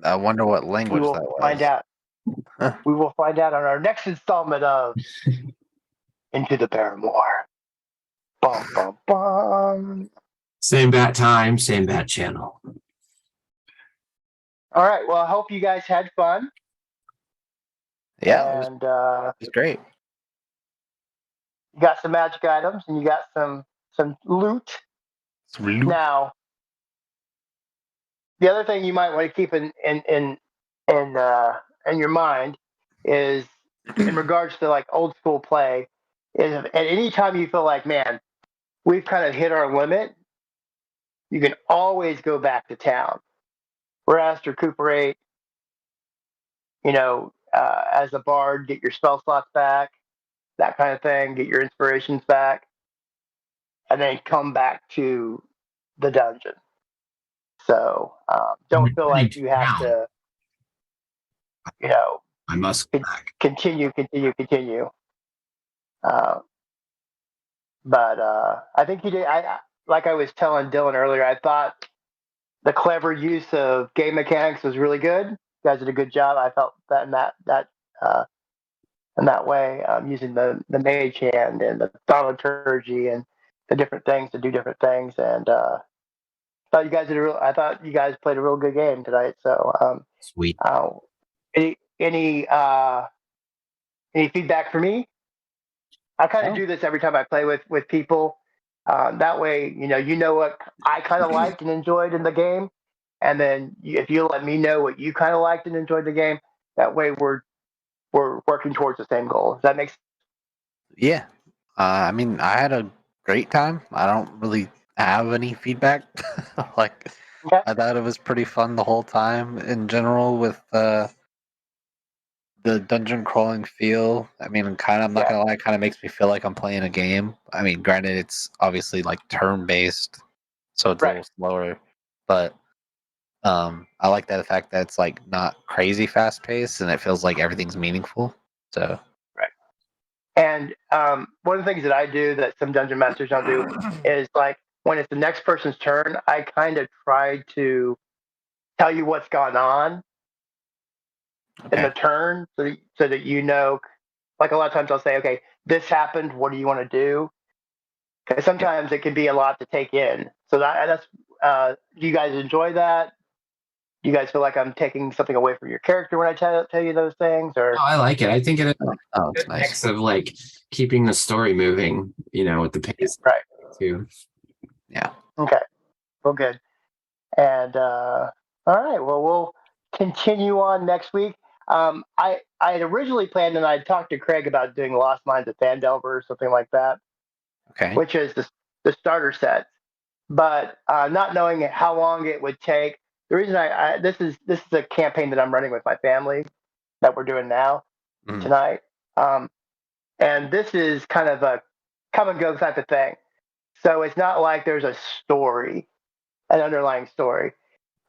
I wonder what We language will that was. find out. Huh. We will find out on our next installment of Into the Barrowmoor. Bum, bum, bum. Same bat time, same bat channel. All right. Well, I hope you guys had fun. Yeah, it And was great. you got some magic items and you got some loot. Now, the other thing you might want to keep in your mind is, in regards to like old school play, is at any time you feel like, man, we've kind of hit our limit, you can always go back to town, rest, recuperate. As a bard, get your spell slots back, that kind of thing, get your inspirations back, and then come back to the dungeon. So don't feel like you have to, I must go back. continue. But I think you did. Like I was telling Dylan earlier, I thought the clever use of game mechanics was really good. You guys did a good job. I felt that uh, in that way, using the mage hand and the thaumaturgy and the different things to do different things. And I thought you guys played a real good game tonight. So Sweet. any feedback for me? I kind of do this every time I play with people. That way, you know what I kind of liked and enjoyed in the game, and then if you let me know what you kind of liked and enjoyed the game, that way we're working towards the same goal. Does that make sense? Yeah. I mean, I had a great time. I don't really have any feedback. Like, Okay. I thought it was pretty fun the whole time in general with the dungeon crawling feel. I mean, I'm not gonna lie, it kind of makes me feel like I'm playing a game. I mean, granted, it's obviously like turn based, so it's a little slower, but I like that fact that it's like not crazy fast paced and it feels like everything's meaningful. So And one of the things that I do that some dungeon masters don't do is, like, when it's the next person's turn, I kind of try to tell you what's gone on in the turn, so that like, a lot of times I'll say, okay, this happened. What do you want to do? Because sometimes it can be a lot to take in. So that's do you guys enjoy that? Do you guys feel like I'm taking something away from your character when I tell you those things? Or I like it. I think it is oh, a it's good nice. mix of like keeping the story moving, with the pace right? too. Yeah. Okay, well, good. And all right, well, we'll continue on next week. I had originally planned, and I talked to Craig about doing Lost Mines of Phandelver or something like that, Okay. which is the starter set. But not knowing how long it would take, the reason this is a campaign that I'm running with my family that we're doing now tonight, and this is kind of a come and go type of thing. So it's not like there's a story, an underlying story.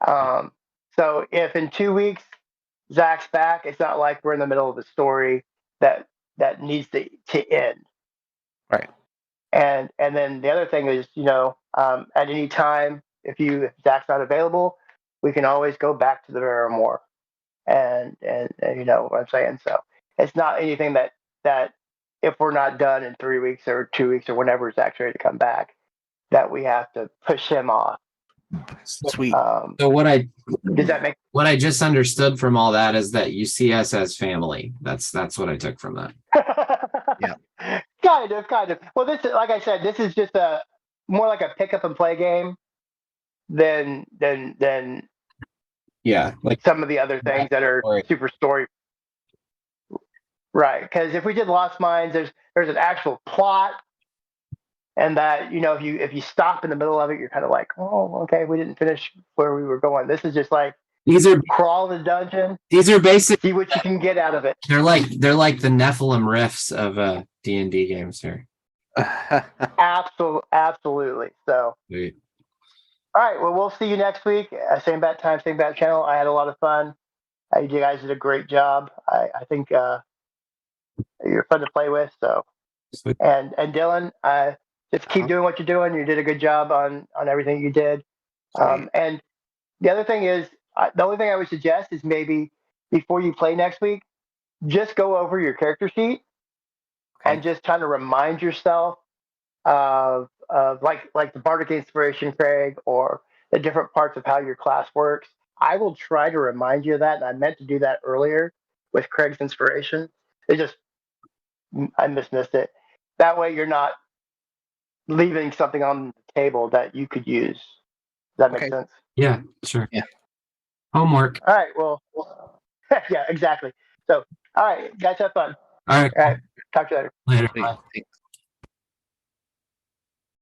So if in 2 weeks Zach's back, it's not like we're in the middle of a story that needs to end. Right. And then the other thing is, at any time, if Zach's not available, we can always go back to the Barrowmoor, and you know what I'm saying. So it's not anything that if we're not done in 3 weeks or 2 weeks or whenever Zach's ready to come back, that we have to push him off. Sweet. So Does that make? what I just understood from all that is that you see us as family. That's what I took from that. Yeah. Kind of. Well, this is, like I said, this is just more like a pick up and play game than Yeah, like some of the other things that are super story. Right, because if we did Lost Mines, there's an actual plot, and that, if you stop in the middle of it, you're kind of like, oh, okay, we didn't finish where we were going. This is just like crawl the dungeon. These are basic. See what you can get out of it. They're like the Nephilim riffs of D&D games here. Absolutely. So. Sweet. All right. Well, we'll see you next week. Same bat time, same bat channel. I had a lot of fun. You guys did a great job. I think you're fun to play with. So, Sweet. and Dylan, just keep doing what you're doing. You did a good job on everything you did. And the other thing is, the only thing I would suggest is maybe before you play next week, just go over your character sheet and just try to remind yourself of like the bardic inspiration, Craig, or the different parts of how your class works. I will try to remind you of that, and I meant to do that earlier with Craig's inspiration. I dismissed it. That way, you're not leaving something on the table that you could use. Does that make Okay. sense? Yeah, sure. Yeah. Homework. All right. Well, yeah, exactly. So, all right, guys, have fun. All right. All right. Talk to you later. Later. Sweet. Bye. Thanks.